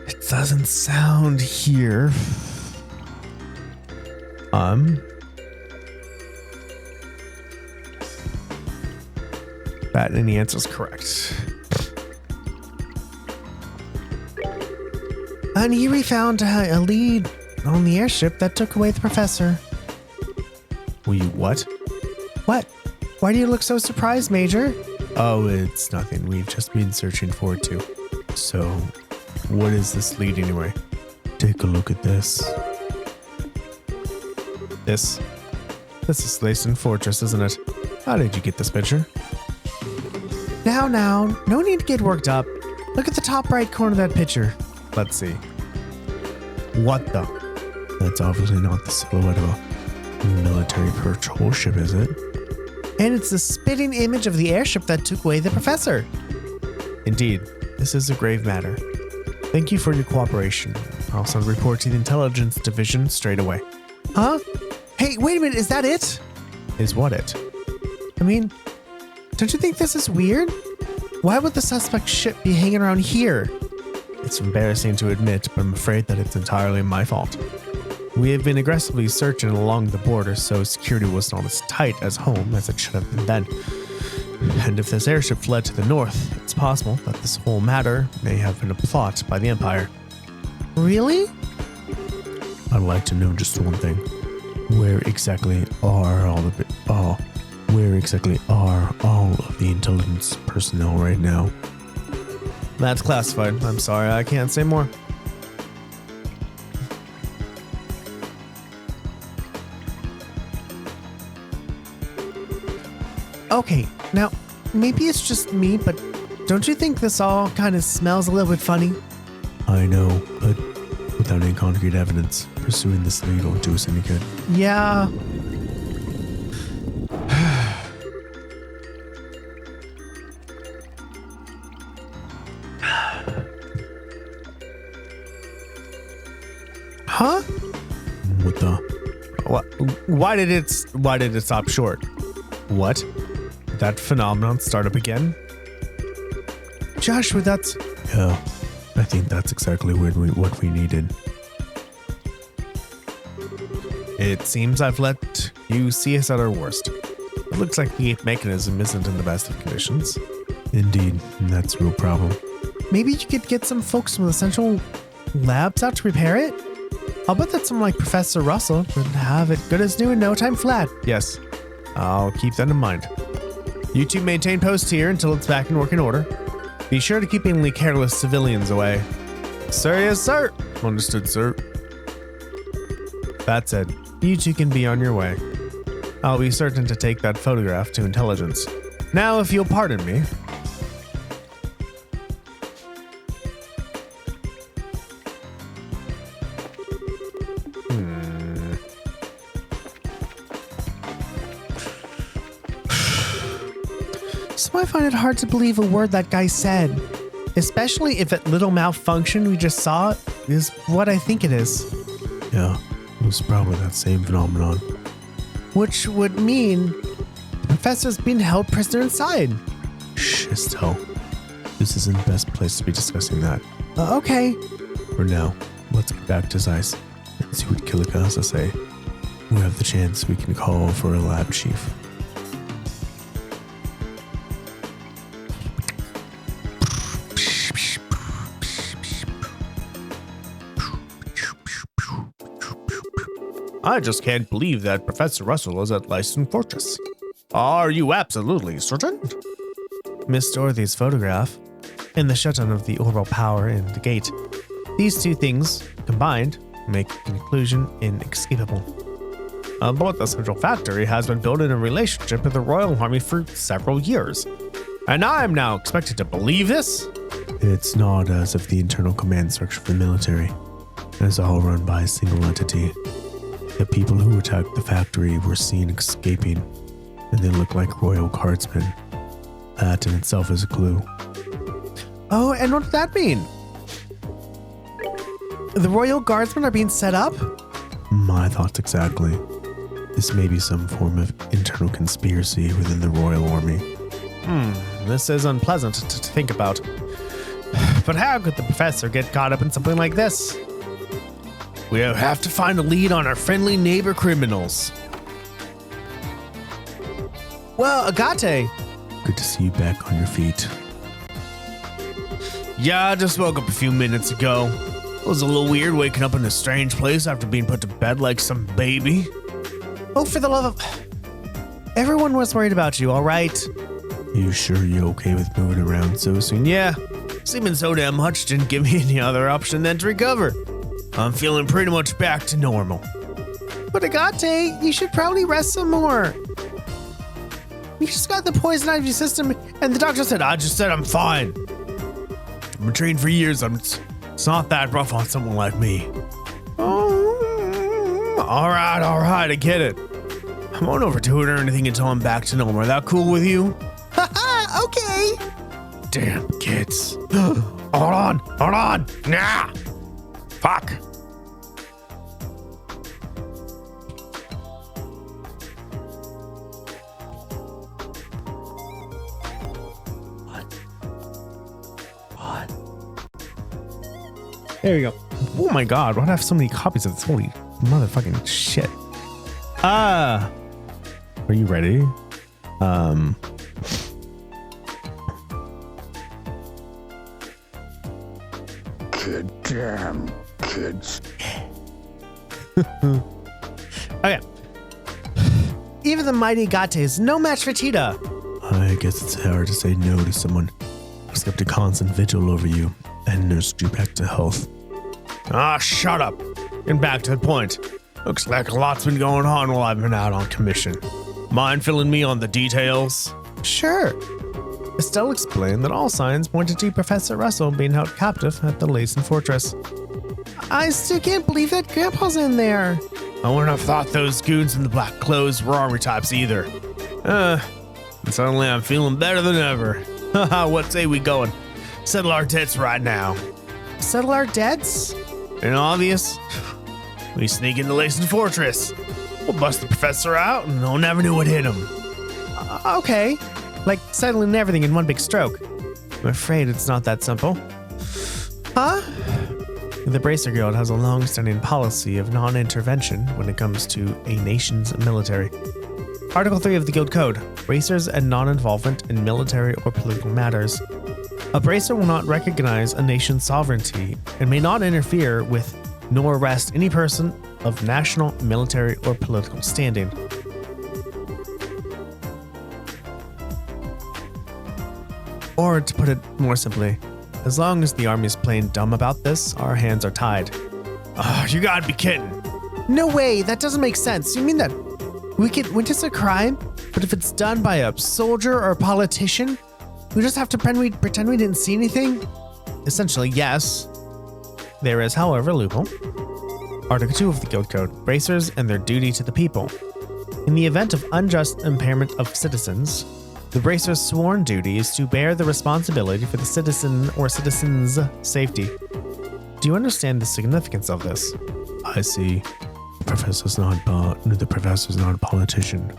It doesn't sound here. That any answer is correct. And here we found a lead on the airship that took away the professor. Will you what? What? Why do you look so surprised, Major? Oh, it's nothing. We've just been searching for it too. So, what is this lead anyway? Take a look at this. This is Lacen Fortress, isn't it? How did you get this picture? Now, no need to get worked up. Look at the top right corner of that picture. Let's see. What the? That's obviously not the silhouette of a military patrol ship, is it? And it's the spitting image of the airship that took away the professor. Indeed, this is a grave matter. Thank you for your cooperation. I'll send a report to the Intelligence Division straight away. Huh? Hey, wait a minute, is that it? Is what it? I mean, don't you think this is weird? Why would the suspect's ship be hanging around here? It's embarrassing to admit, but I'm afraid that it's entirely my fault. We have been aggressively searching along the border, so security was not as tight as home as it should have been then. And if this airship fled to the north, it's possible that this whole matter may have been a plot by the Empire. Really? I'd like to know just one thing. Where exactly are all of the intelligence personnel right now? That's classified. I'm sorry, I can't say more. Okay, now, maybe it's just me, but don't you think this all kind of smells a little bit funny? I know, but without any concrete evidence, pursuing this lead won't do us any good. Yeah. Huh? What the? What? Why did it stop short? What? That phenomenon start up again? Joshua, that's... Yeah, I think that's exactly what we needed. It seems I've let you see us at our worst. It looks like the gate mechanism isn't in the best of conditions. Indeed, and that's a real problem. Maybe you could get some folks from the central labs out to repair it? I'll bet that someone like Professor Russell would have it good as new in no time flat. Yes, I'll keep that in mind. You two maintain posts here until it's back in working order. Be sure to keep any careless civilians away. Sir, yes, sir. Understood, sir. That said, you two can be on your way. I'll be certain to take that photograph to intelligence. Now, if you'll pardon me. So I find it hard to believe a word that guy said. Especially if that little malfunction we just saw is what I think it is. Yeah, it was probably that same phenomenon. Which would mean the professor's being held prisoner inside. Shh, Estelle. This isn't the best place to be discussing that. Okay. For now, let's get back to Zeiss and see what Kilika has to say. When we have the chance, we can call for a lab chief. I just can't believe that Professor Russell is at Lyston Fortress. Are you absolutely certain? Miss Dorothy's photograph and the shutdown of the orbital power in the gate. These two things, combined, make conclusion inescapable. But the central factory has been built in a relationship with the Royal Army for several years. And I am now expected to believe this? It's not as if the internal command structure of the military is all run by a single entity. The people who attacked the factory were seen escaping, and they look like royal guardsmen. That in itself is a clue. Oh, and what does that mean? The royal guardsmen are being set up? My thoughts exactly. This may be some form of internal conspiracy within the royal army. This is unpleasant to think about. But how could the professor get caught up in something like this? We'll have to find a lead on our friendly neighbor criminals. Well, Agate. Good to see you back on your feet. Yeah, I just woke up a few minutes ago. It was a little weird waking up in a strange place after being put to bed like some baby. Oh, for the love of... Everyone was worried about you, all right? You sure you're okay with moving around so soon? Yeah, sleeping so damn much didn't give me any other option than to recover. I'm feeling pretty much back to normal. But Agate, you should probably rest some more. You just got the poison out of your system, and the doctor said, I just said I'm fine. I've been trained for years. It's not that rough on someone like me. All right, I get it. I won't overdo it or anything until I'm back to normal. Is that cool with you? Haha, okay. Damn kids. Hold on. Nah. Fuck. What? There we go. Oh my god, why do I have so many copies of this? Holy motherfucking shit. Are you ready? Damn kids. Okay. Even the mighty Agate is no match for Tita. I guess it's hard to say no to someone who's kept a constant vigil over you and nursed you back to health. Ah, shut up. And back to the point. Looks like a lot's been going on while I've been out on commission. Mind filling me on the details? Sure. Estelle explained that all signs pointed to Professor Russell being held captive at the Leysen Fortress. I still can't believe that Grandpa's in there. I wouldn't have thought those goons in the black clothes were army types either. And suddenly I'm feeling better than ever. Haha, what say we go and settle our debts right now? Settle our debts? And obvious. We sneak into Leysen Fortress. We'll bust the professor out and they'll never know what hit him. Okay. Like settling everything in one big stroke. I'm afraid it's not that simple. Huh? The Bracer Guild has a long-standing policy of non-intervention when it comes to a nation's military. Article 3 of the Guild Code, Bracers and non-involvement in military or political matters. A Bracer will not recognize a nation's sovereignty and may not interfere with nor arrest any person of national, military, or political standing. Or to put it more simply, as long as the army is playing dumb about this, our hands are tied. You gotta be kidding. No way, that doesn't make sense. You mean that It's a crime, but if it's done by a soldier or a politician, we just have to pretend we didn't see anything? Essentially, yes. There is, however, a loophole. Article 2 of the Guild Code, bracers and their duty to the people. In the event of unjust impairment of citizens, the bracer's sworn duty is to bear the responsibility for the citizen or citizen's safety. Do you understand the significance of this? I see. The professor's not a politician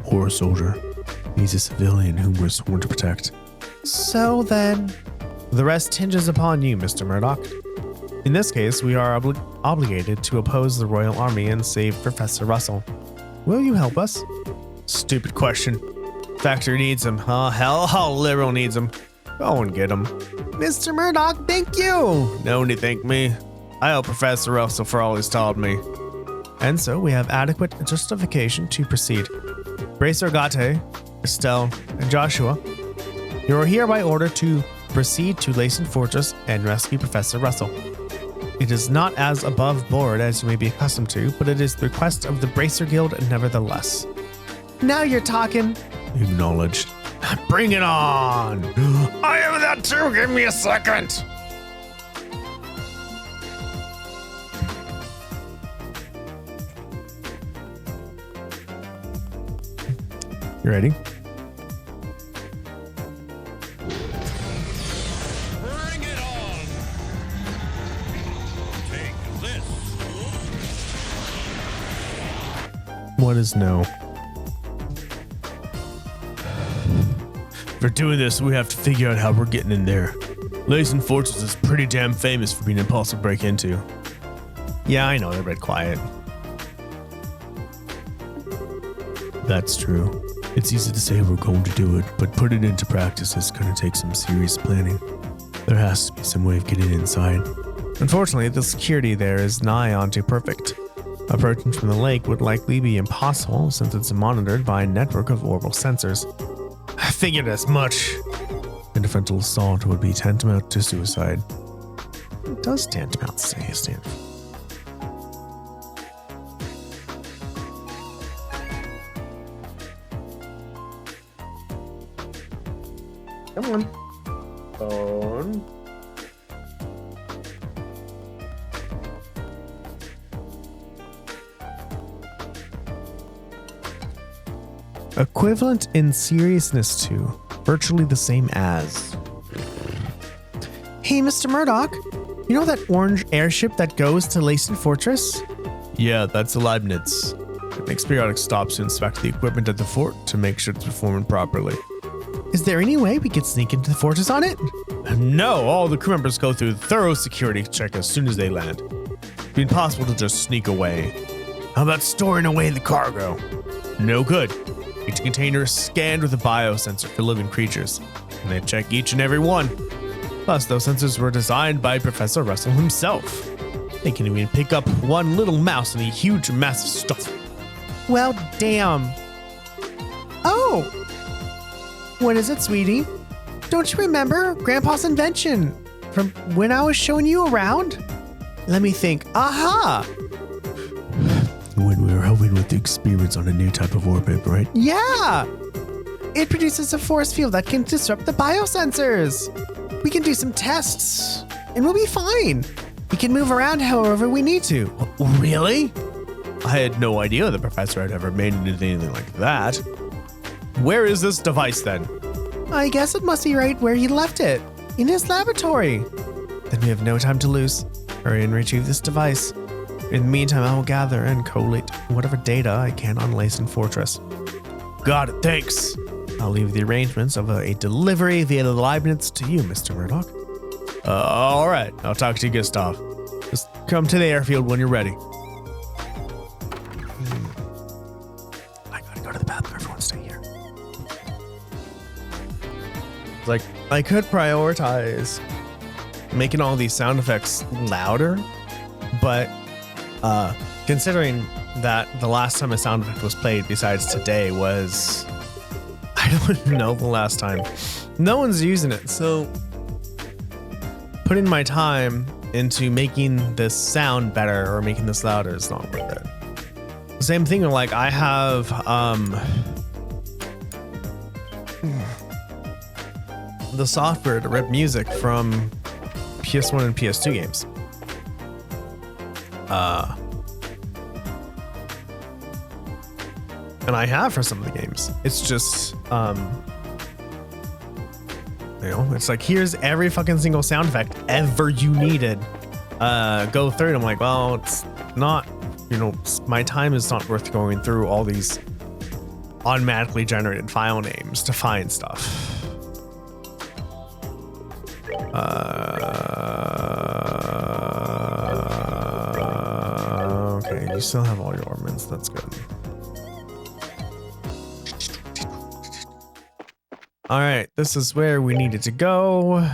or a soldier. He's a civilian whom we're sworn to protect. So then, the rest hinges upon you, Mr. Murdoch. In this case, we are obligated to oppose the Royal Army and save Professor Russell. Will you help us? Stupid question. Factory needs him. Oh, hell, how liberal needs him. Go and get him. Mr. Murdoch, thank you. No need to thank me. I owe Professor Russell for all he's taught me. And so we have adequate justification to proceed. Bracer Agate, Estelle, and Joshua, you are hereby ordered to proceed to Lacen Fortress and rescue Professor Russell. It is not as above board as you may be accustomed to, but it is the request of the Bracer Guild nevertheless. Now you're talking. Acknowledged. Bring it on! I am that too, give me a second! You ready? Bring it on! Take this. What is no? For doing this, we have to figure out how we're getting in there. Lacen Fortress is pretty damn famous for being impossible to break into. Yeah, I know, they're a bit quiet. That's true. It's easy to say we're going to do it, but put it into practice is going to take some serious planning. There has to be some way of getting inside. Unfortunately, the security there is nigh onto perfect. Approaching from the lake would likely be impossible since it's monitored by a network of orbital sensors. I figured as much. And a frontal assault would be tantamount to suicide. It does tantamount to say stand. Come on. Phone. Equivalent in seriousness to, virtually the same as. Hey, Mr. Murdoch, you know that orange airship that goes to Lacen Fortress? Yeah, that's a Leibniz. It makes periodic stops to inspect the equipment at the fort to make sure it's performing properly. Is there any way we could sneak into the fortress on it? No, all the crew members go through thorough security check as soon as they land. It'd be impossible to just sneak away. How about storing away the cargo? No good. Each container is scanned with a biosensor for living creatures, and they check each and every one. Plus, those sensors were designed by Professor Russell himself. They can even pick up one little mouse in a huge mass of stuff. Well, damn. Oh! What is it, sweetie? Don't you remember Grandpa's invention from when I was showing you around? Let me think. Aha! When we were helping with the experiments on a new type of orbit, right? Yeah! It produces a force field that can disrupt the biosensors. We can do some tests, and we'll be fine. We can move around however we need to. Really? I had no idea the professor had ever made anything like that. Where is this device then? I guess it must be right where he left it, in his laboratory. Then we have no time to lose. Hurry and retrieve this device. In the meantime, I will gather and collate whatever data I can on Lacen Fortress. Got it, thanks. I'll leave the arrangements of a delivery via the Leibniz to you, Mr. Murdoch. All right, I'll talk to you, Gustav. Just come to the airfield when you're ready. I gotta go to the bathroom. Everyone stay here. Like, I could prioritize making all these sound effects louder, but considering that the last time a sound effect was played besides today was, I don't know the last time. No one's using it, so putting my time into making this sound better or making this louder is not worth it. Same thing, like I have the software to rip music from PS1 and PS2 games. And I have for some of the games. It's just you know, it's like, here's every fucking single sound effect ever you needed. Go through it. I'm like, well, it's not, you know, my time is not worth going through all these automatically generated file names to find stuff. Okay, you still have all your ornaments. That's good. All right, this is where we needed to go.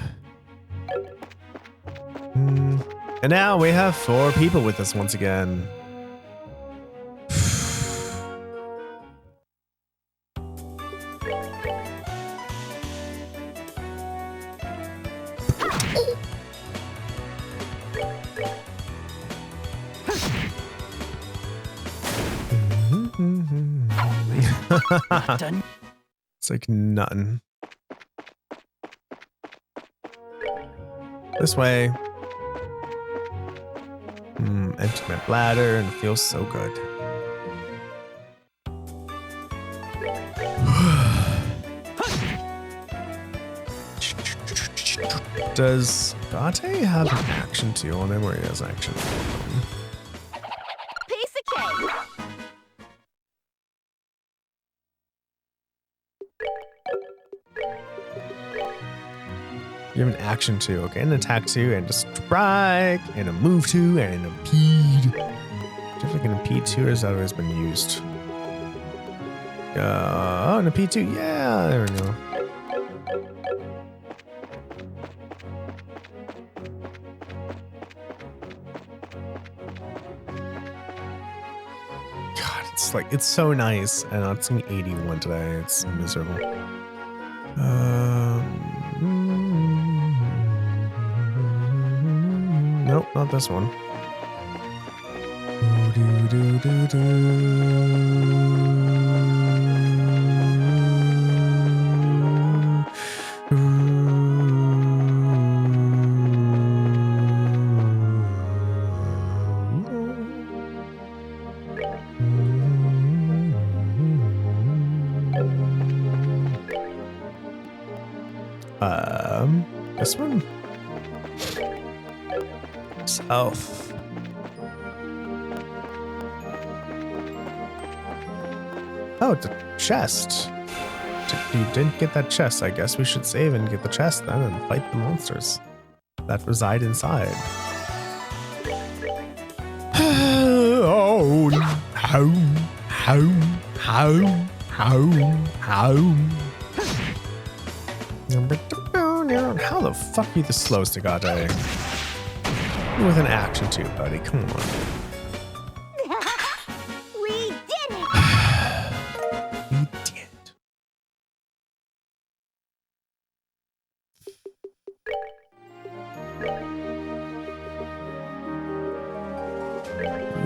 And now we have 4 people with us once again. Done. It's like nothing. This way. Empty my bladder and it feels so good. Does Agate have an action 2 on him, or he has action 1? Piece of cake. You have an action 2, okay, an attack 2, and a strike, and a move 2, and an impede. Do you have like an impede 2, or has that always been used? Oh, an impede 2, yeah, there we go. God, it's like, it's so nice, and it's gonna be 81 today, it's miserable. Nope, not this one. This one? South. Oh, it's a chest. You didn't get that chest. I guess we should save and get the chest then and fight the monsters that reside inside. Oh, home, home, home, home, home. How the fuck are you the slowest, Agate? With an action 2, buddy. Come on. We did it. We did.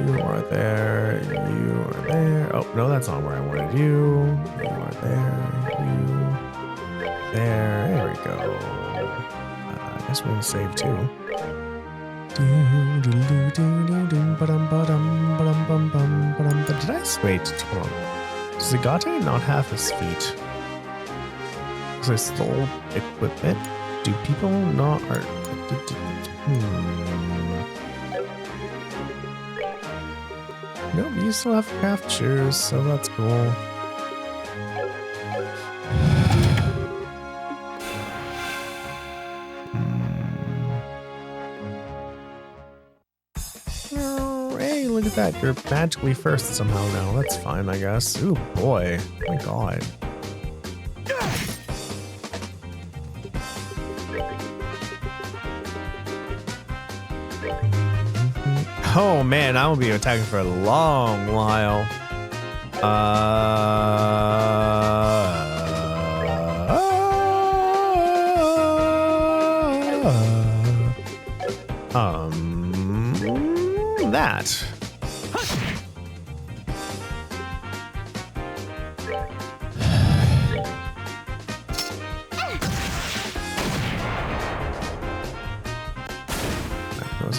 You are there. You are there. Oh, no, that's not where I wanted you. You are there. You. There. There we go. I guess we're going to save too. Did I wait? Hold on. Does Agate not have his feet? Because I stole equipment. Do people not? Nope, you still have craft shoes, so that's cool. Hey, look at that. You're magically first somehow now. That's fine, I guess. Ooh, boy. Oh my god. Oh man, I will be attacking for a long while. That.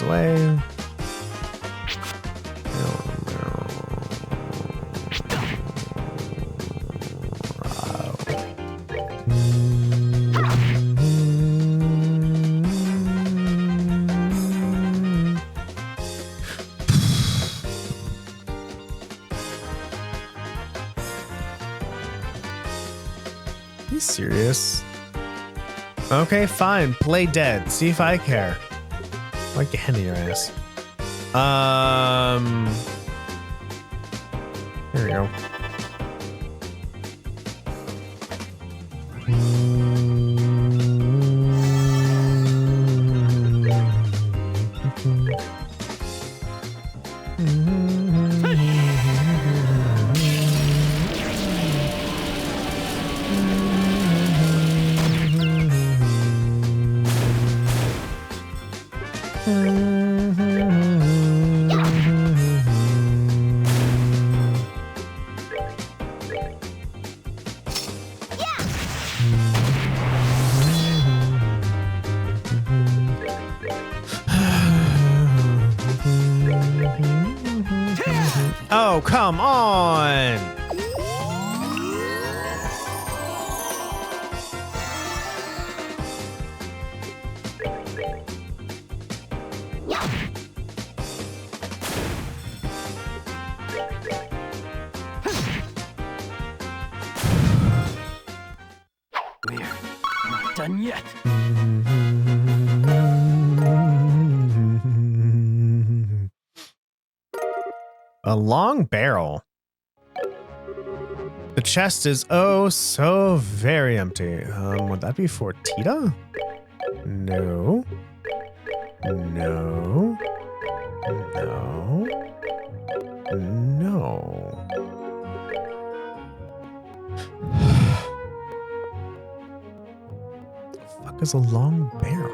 away. Are you serious? Okay, fine. Play dead. See if I care. I like the hen in your ass. Here we go. Oh, come on! We're not done yet. A long barrel. The chest is oh so very empty. Would that be for Tita? No. No. No. No. The fuck is a long barrel?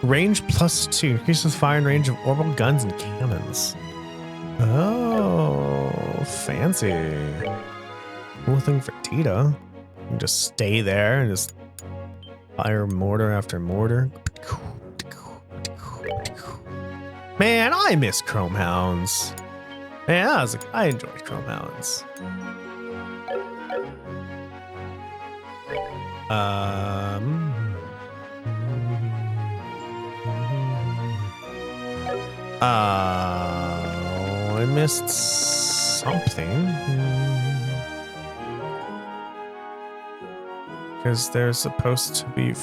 Range +2 increases fire and range of orbital guns and cannons. Oh, fancy. Cool thing for Tita. You can just stay there and just fire mortar after mortar. Man, I miss Chrome Hounds. Man, I enjoy Chrome Hounds. I missed something. Because there's supposed to be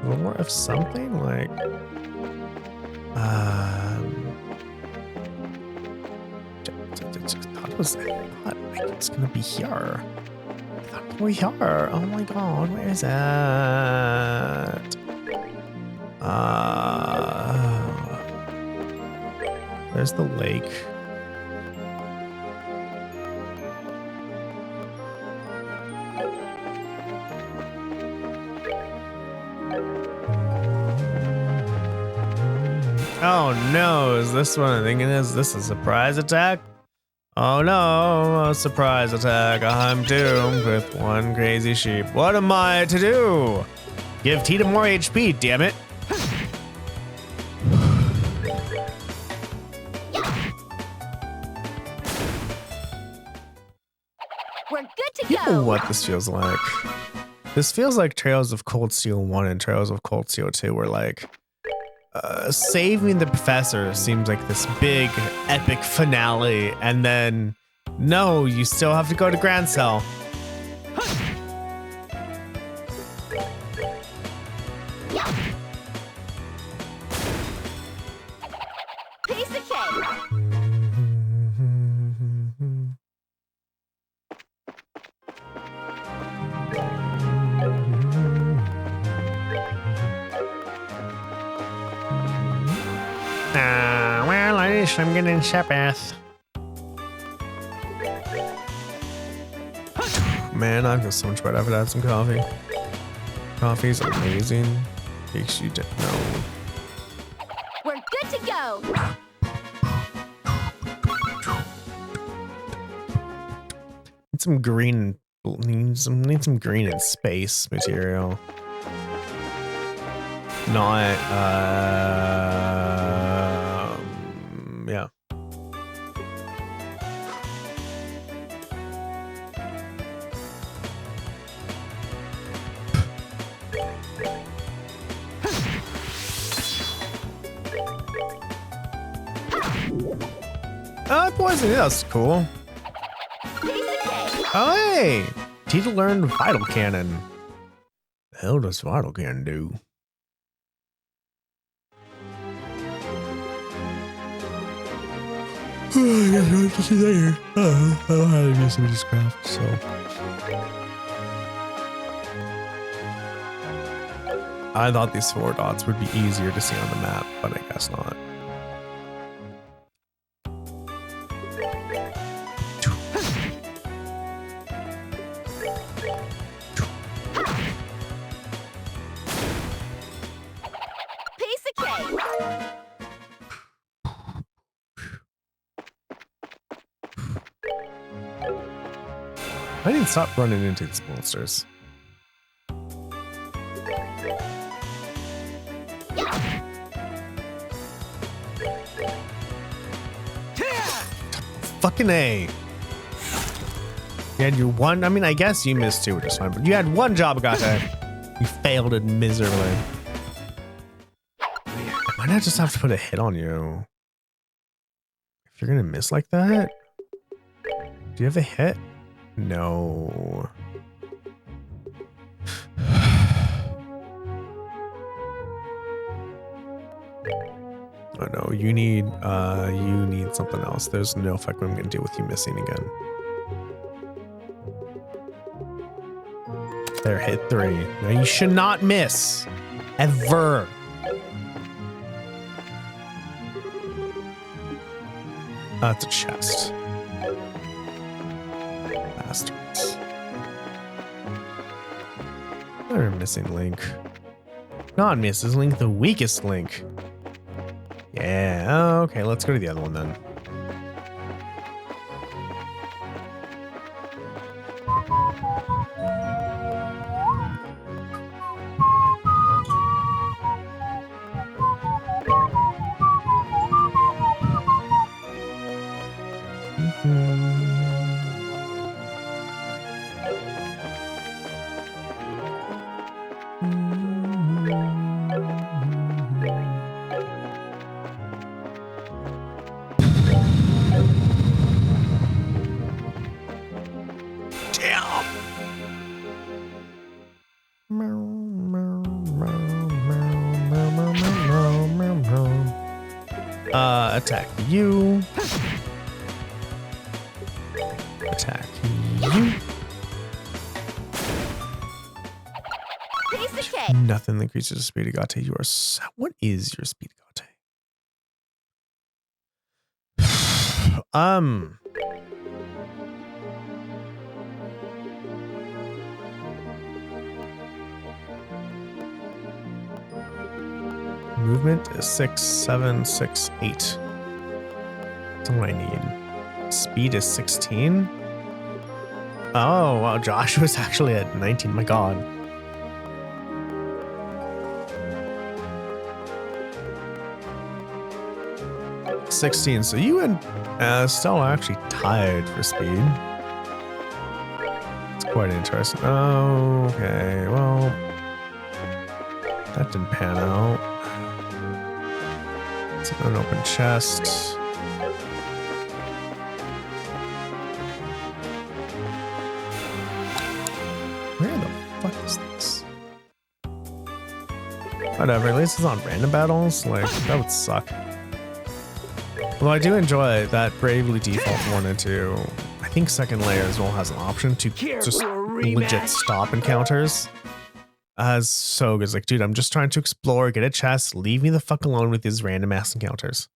more of something like I thought it was gonna be here. I thought it was here. Oh my god, where is that? There's the lake. Oh no, is this what I'm thinking is? This a surprise attack? Oh no, a surprise attack. I'm doomed with one crazy sheep. What am I to do? Give Tita more HP, damn it. We're good to You know go. what this feels like? This feels like Trails of Cold Steel 1 and Trails of Cold Steel 2 were like, saving the professor seems like this big epic finale, and then no, you still have to go to Grand Cell. Piece of cake. Well, at least I'm getting Shepheth. Man, I feel so much better after I had some coffee. Coffee's amazing. In case you didn't know. We're good to go. Need some green need some green and space material. Not yeah. Poison, yeah, that's cool. Oh, hey! Tita learned Vital Cannon. The hell does Vital Cannon do? I guess I have to see that here. I don't have to do some of this craft, so. I thought these 4 dots would be easier to see on the map, but I guess not. I need to stop running into these monsters. Fucking A. You had your one, I mean, I guess you missed 2, which is fine, but you had 1 job, Agate. You failed it miserably. I might not just have to put a hit on you. If you're gonna miss like that. Do you have a hit? No. Oh no, you need something else. There's no fuck what I'm gonna do with you missing again. There, hit 3. Now you should not miss. Ever. It's a chest. Bastards. Another missing link. Not Mrs. Link, the weakest link. Yeah, okay, let's go to the other one then. Attack you. Attack you. Nothing increases the speed of Agate. You are so, what is your speed, Agate? Movement is 6, 7, 6, 8. That's what I need. Speed is 16. Oh, wow. Josh was actually at 19. My God. $16. So you and Stella are actually tied for speed. It's quite interesting. Oh, okay. Well, that didn't pan out. It's an open chest. Where the fuck is this? Whatever, at least it's on random battles. Like, that would suck. Although I do enjoy that Bravely Default 1 and 2. I think second layer as well has an option to just legit stop encounters. As so good. It's like, dude, I'm just trying to explore, get a chest, leave me the fuck alone with these random ass encounters.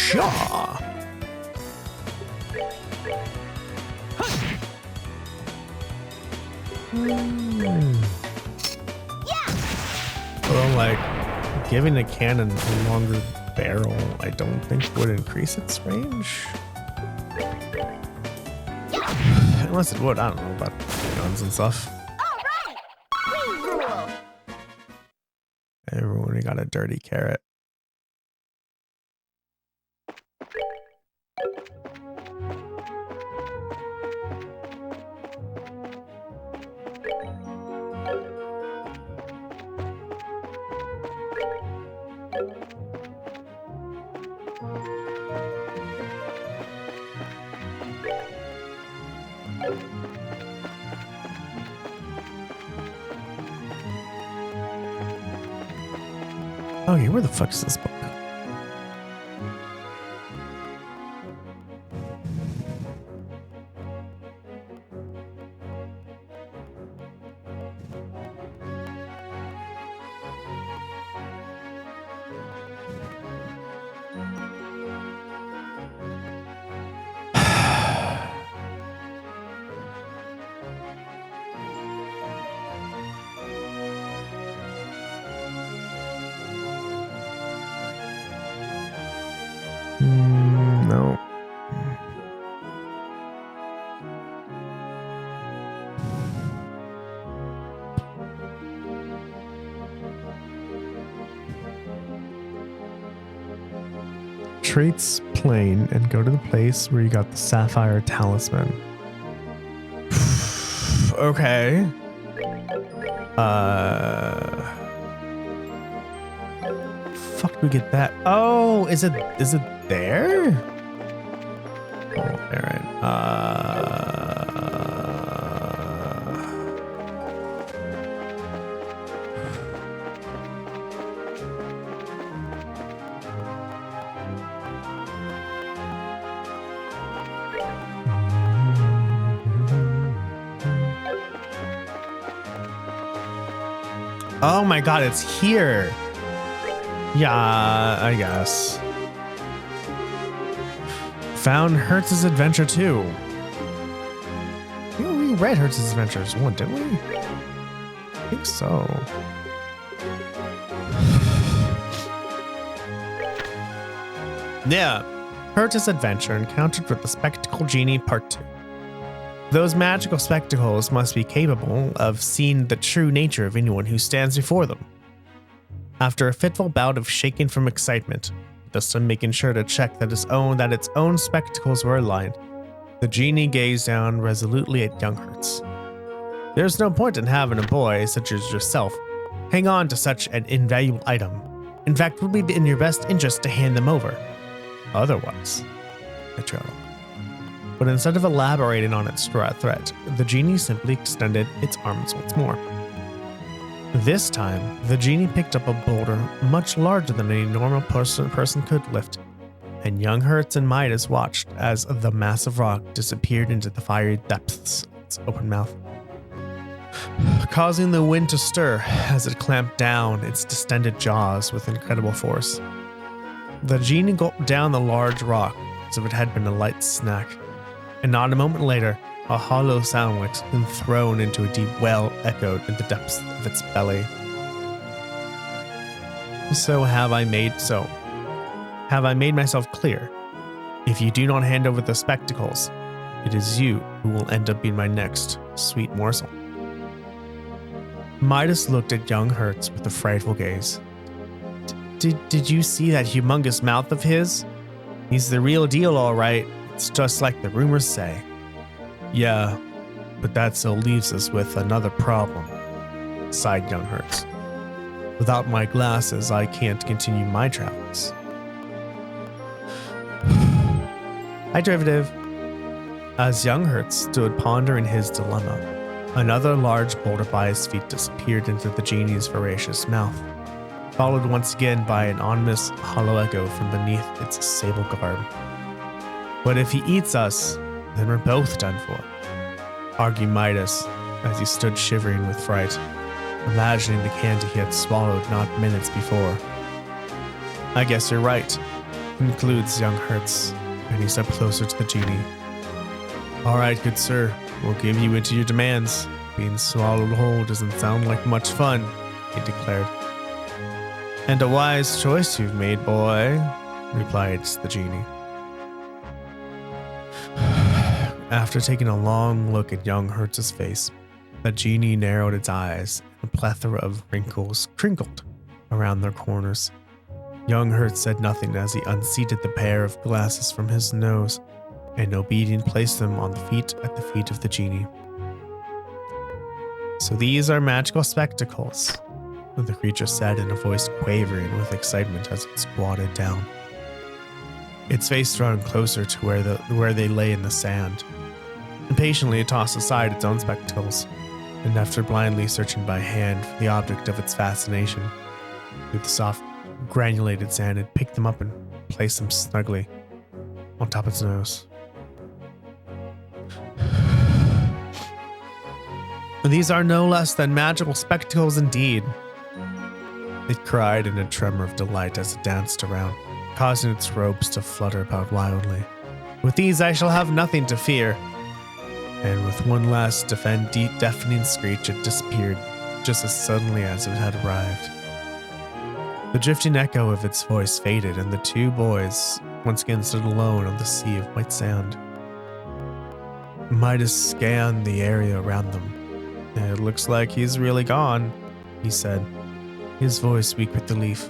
Shaw. Well, like, giving a cannon a longer barrel, I don't think would increase its range. Unless it would, I don't know about guns and stuff. All right. We rule. Everyone got a dirty carrot. Oh, yeah, where the fuck is this book? No. Traits plane and go to the place where you got the sapphire talisman. Okay. Fuck do we get that? Oh, is it there? Oh, alright. Oh my god, it's here. Yeah, I guess. Found Hertz's Adventure 2. We read Hertz's Adventures 1, didn't we? I think so. Yeah. Hertz's Adventure Encountered with the Spectacle Genie Part 2. Those magical spectacles must be capable of seeing the true nature of anyone who stands before them. After a fitful bout of shaking from excitement, this time making sure to check that its own spectacles were aligned, the genie gazed down resolutely at young Hertz. There's no point in having a boy such as yourself hang on to such an invaluable item. In fact, it would be in your best interest to hand them over. Otherwise, but instead of elaborating on its threat, the genie simply extended its arms once more. This time, the genie picked up a boulder much larger than any normal person could lift, and young Hertz and Midas watched as the massive rock disappeared into the fiery depths of its open mouth, causing the wind to stir as it clamped down its distended jaws with incredible force. The genie gulped down the large rock as if it had been a light snack, and not a moment later, a hollow sound like something thrown into a deep well echoed in the depths of its belly. Have I made myself clear? If you do not hand over the spectacles, it is you who will end up being my next sweet morsel. Midas looked at young Hertz with a frightful gaze. Did you see that humongous mouth of his? He's the real deal, all right. It's just like the rumors say. Yeah, but that still leaves us with another problem, sighed young Hertz. Without my glasses, I can't continue my travels. Hi, Derivative. As young Hertz stood pondering his dilemma, another large boulder by his feet disappeared into the genie's voracious mouth, followed once again by an ominous hollow echo from beneath its sable garb. But if he eats us, then we're both done for, argued Midas as he stood shivering with fright, imagining the candy he had swallowed not minutes before. I guess you're right. concludes young Hertz, and he stepped closer to the genie. All right, good sir, we'll give you into your demands. Being swallowed whole doesn't sound like much fun, he declared. And a wise choice you've made, boy, replied the genie. After taking a long look at young Hertz's face, the genie narrowed its eyes, and a plethora of wrinkles crinkled around their corners. Young Hertz said nothing as he unseated the pair of glasses from his nose and obedient placed them on the feet at the feet of the genie. So these are magical spectacles, the creature said in a voice quavering with excitement as it squatted down. Its face drawn closer to where they lay in the sand. Impatiently, it tossed aside its own spectacles, and after blindly searching by hand for the object of its fascination, through the soft, granulated sand, it picked them up and placed them snugly on top of its nose. These are no less than magical spectacles indeed, it cried in a tremor of delight as it danced around, causing its robes to flutter about wildly. With these I shall have nothing to fear. And with one last deafening screech, it disappeared just as suddenly as it had arrived. The drifting echo of its voice faded, and the two boys once again stood alone on the sea of white sand. Midas scanned the area around them. It looks like he's really gone, he said, his voice weak with relief.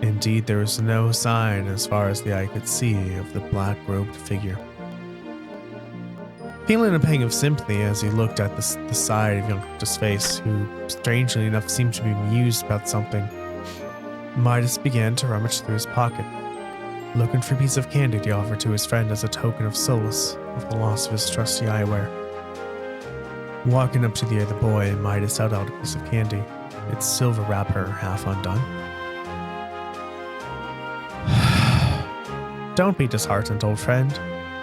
Indeed, there was no sign, as far as the eye could see, of the black-robed figure. Feeling a pang of sympathy as he looked at the side of young Hertz's face, who, strangely enough, seemed to be amused about something, Midas began to rummage through his pocket, looking for a piece of candy to offer to his friend as a token of solace of the loss of his trusty eyewear. Walking up to the other boy, Midas held out a piece of candy, its silver wrapper half undone. Don't be disheartened, old friend.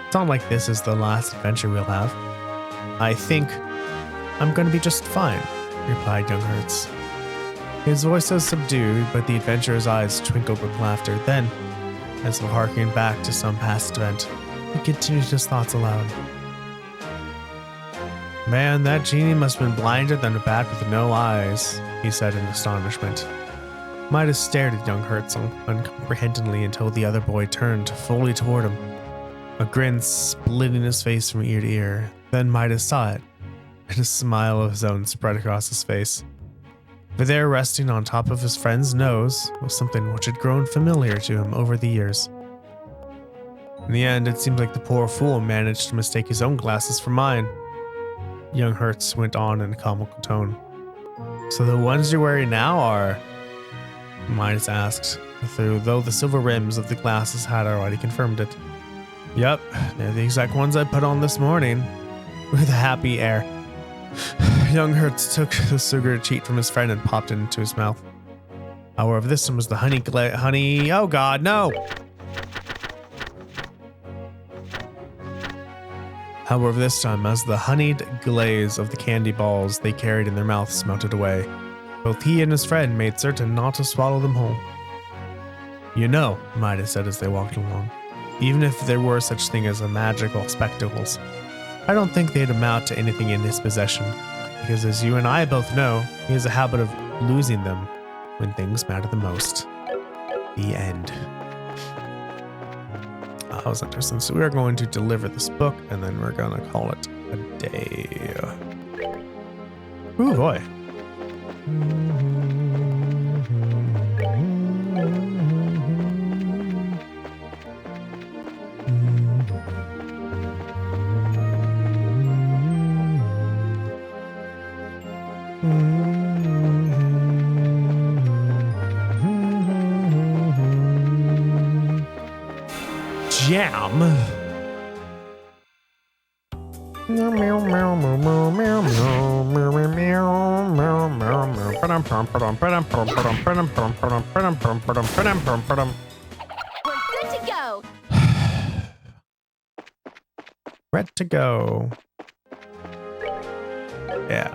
It's not like this is the last adventure we'll have. I think I'm going to be just fine, replied young Hertz. His voice was subdued, but the adventurer's eyes twinkled with laughter. Then, as if harking back to some past event, he continued his thoughts aloud. Man, that genie must have been blinder than a bat with no eyes, he said in astonishment. Midas stared at young Hertz uncomprehendingly until the other boy turned fully toward him, a grin splitting his face from ear to ear. Then Midas saw it, and a smile of his own spread across his face. For there, resting on top of his friend's nose, was something which had grown familiar to him over the years. In the end, it seemed like the poor fool managed to mistake his own glasses for mine. Young Hertz went on in a comical tone. So the ones you're wearing now are... Midas asked, though the silver rims of the glasses had already confirmed it. Yep, they're the exact ones I put on this morning, with a happy air. Young Hertz took the sugar cheat from his friend and popped it into his mouth. However, this one was the honey, oh god, no! However, this time, as the honeyed glaze of the candy balls they carried in their mouths melted away, both he and his friend made certain not to swallow them whole. You know, Midas said as they walked along, even if there were such thing as a magical spectacles, I don't think they'd amount to anything in his possession, because as you and I both know, he has a habit of losing them when things matter the most. The end. That was interesting. So we are going to deliver this book, and then we're going to call it a day. Ooh, boy. Jam. We're good to go. Ready to go. Yeah.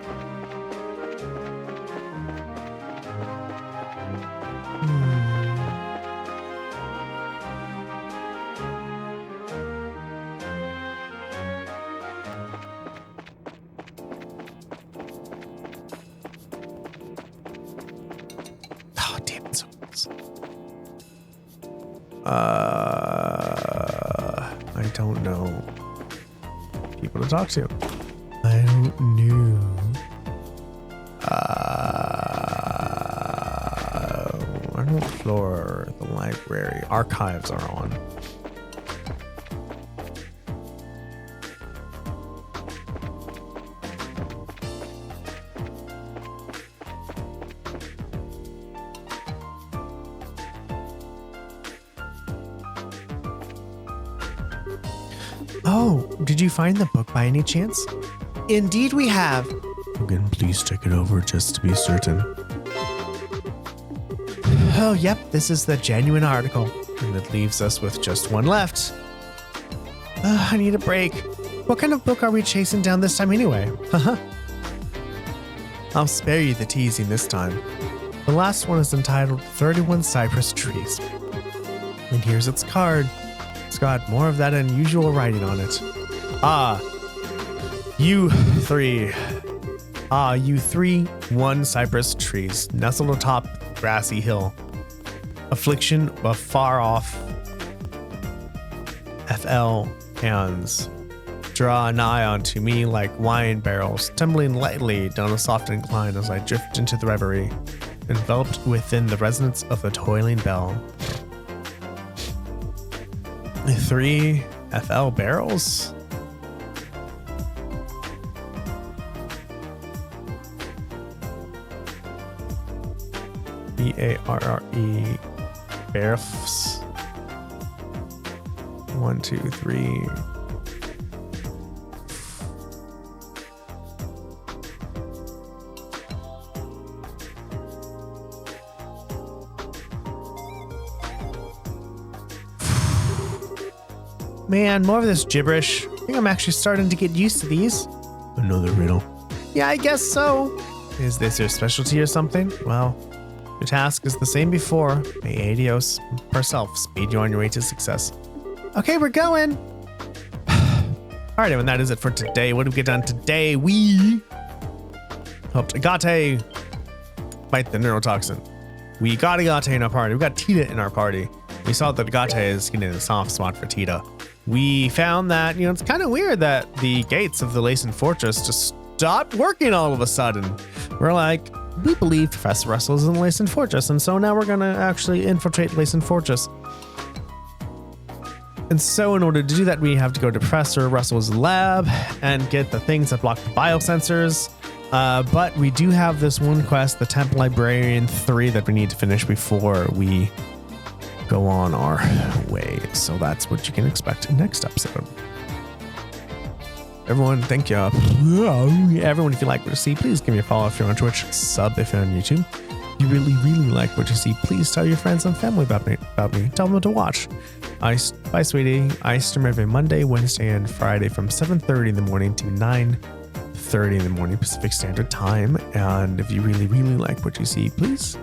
I don't know. People to talk to. I don't know. I don't floor the library. Archives are on. Oh, did you find the book by any chance? Indeed we have. Again, please check it over just to be certain. Oh, yep, this is the genuine article. And it leaves us with just one left. I need a break. What kind of book are we chasing down this time anyway? Haha. I'll spare you the teasing this time. The last one is entitled 31 Cypress Trees. And here's its card. It's got more of that unusual writing on it. You three, one cypress trees, nestled atop grassy hill. Affliction of far off FL hands. Draw nigh unto me like wine barrels, tumbling lightly down a soft incline as I drift into the reverie, enveloped within the resonance of the toiling bell. 3 FL barrels? BARRE barrels. 1, 2, 3. Man, more of this gibberish. I think I'm actually starting to get used to these. Another riddle. Yeah, I guess so. Is this your specialty or something? Well, your task is the same before. May Adios herself speed you on your way to success. Okay, we're going. All right, and that is it for today. What did we get done today? We helped Agate fight the neurotoxin. We got Agate in our party. We got Tita in our party. We saw that Agate is getting a soft spot for Tita. We found that, it's kind of weird that the gates of the Lacen Fortress just stopped working all of a sudden. We're like, we believe Professor Russell is in the Lacen Fortress, and so now we're going to actually infiltrate Lacen Fortress. And so in order to do that, we have to go to Professor Russell's lab and get the things that block the biosensors. But we do have this one quest, the Temple Librarian 3, that we need to finish before we go on our way. So that's what you can expect in next episode. Everyone, thank you. Everyone, if you like what you see, please give me a follow if you're on Twitch, sub if you're on YouTube. If you really, really like what you see, please tell your friends and family about me. Tell them to watch. Bye, sweetie. I stream every Monday, Wednesday, and Friday from 7:30 in the morning to 9:30 in the morning Pacific Standard Time. And if you really, really like what you see, please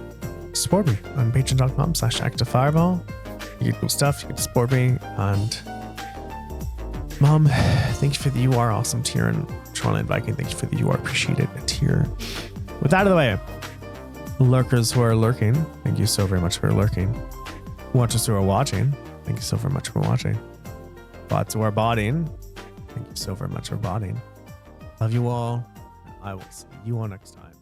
support me on patreon.com/activefireball. You get cool stuff. You get to support me. And Mom, thank you for the You Are Awesome tier. And Shoreline Viking, thank you for the You Are Appreciated tier. With that out of the way, lurkers who are lurking, thank you so very much for lurking. Watchers who are watching, thank you so very much for watching. Bots who are botting, thank you so very much for botting. Love you all. I will see you all next time.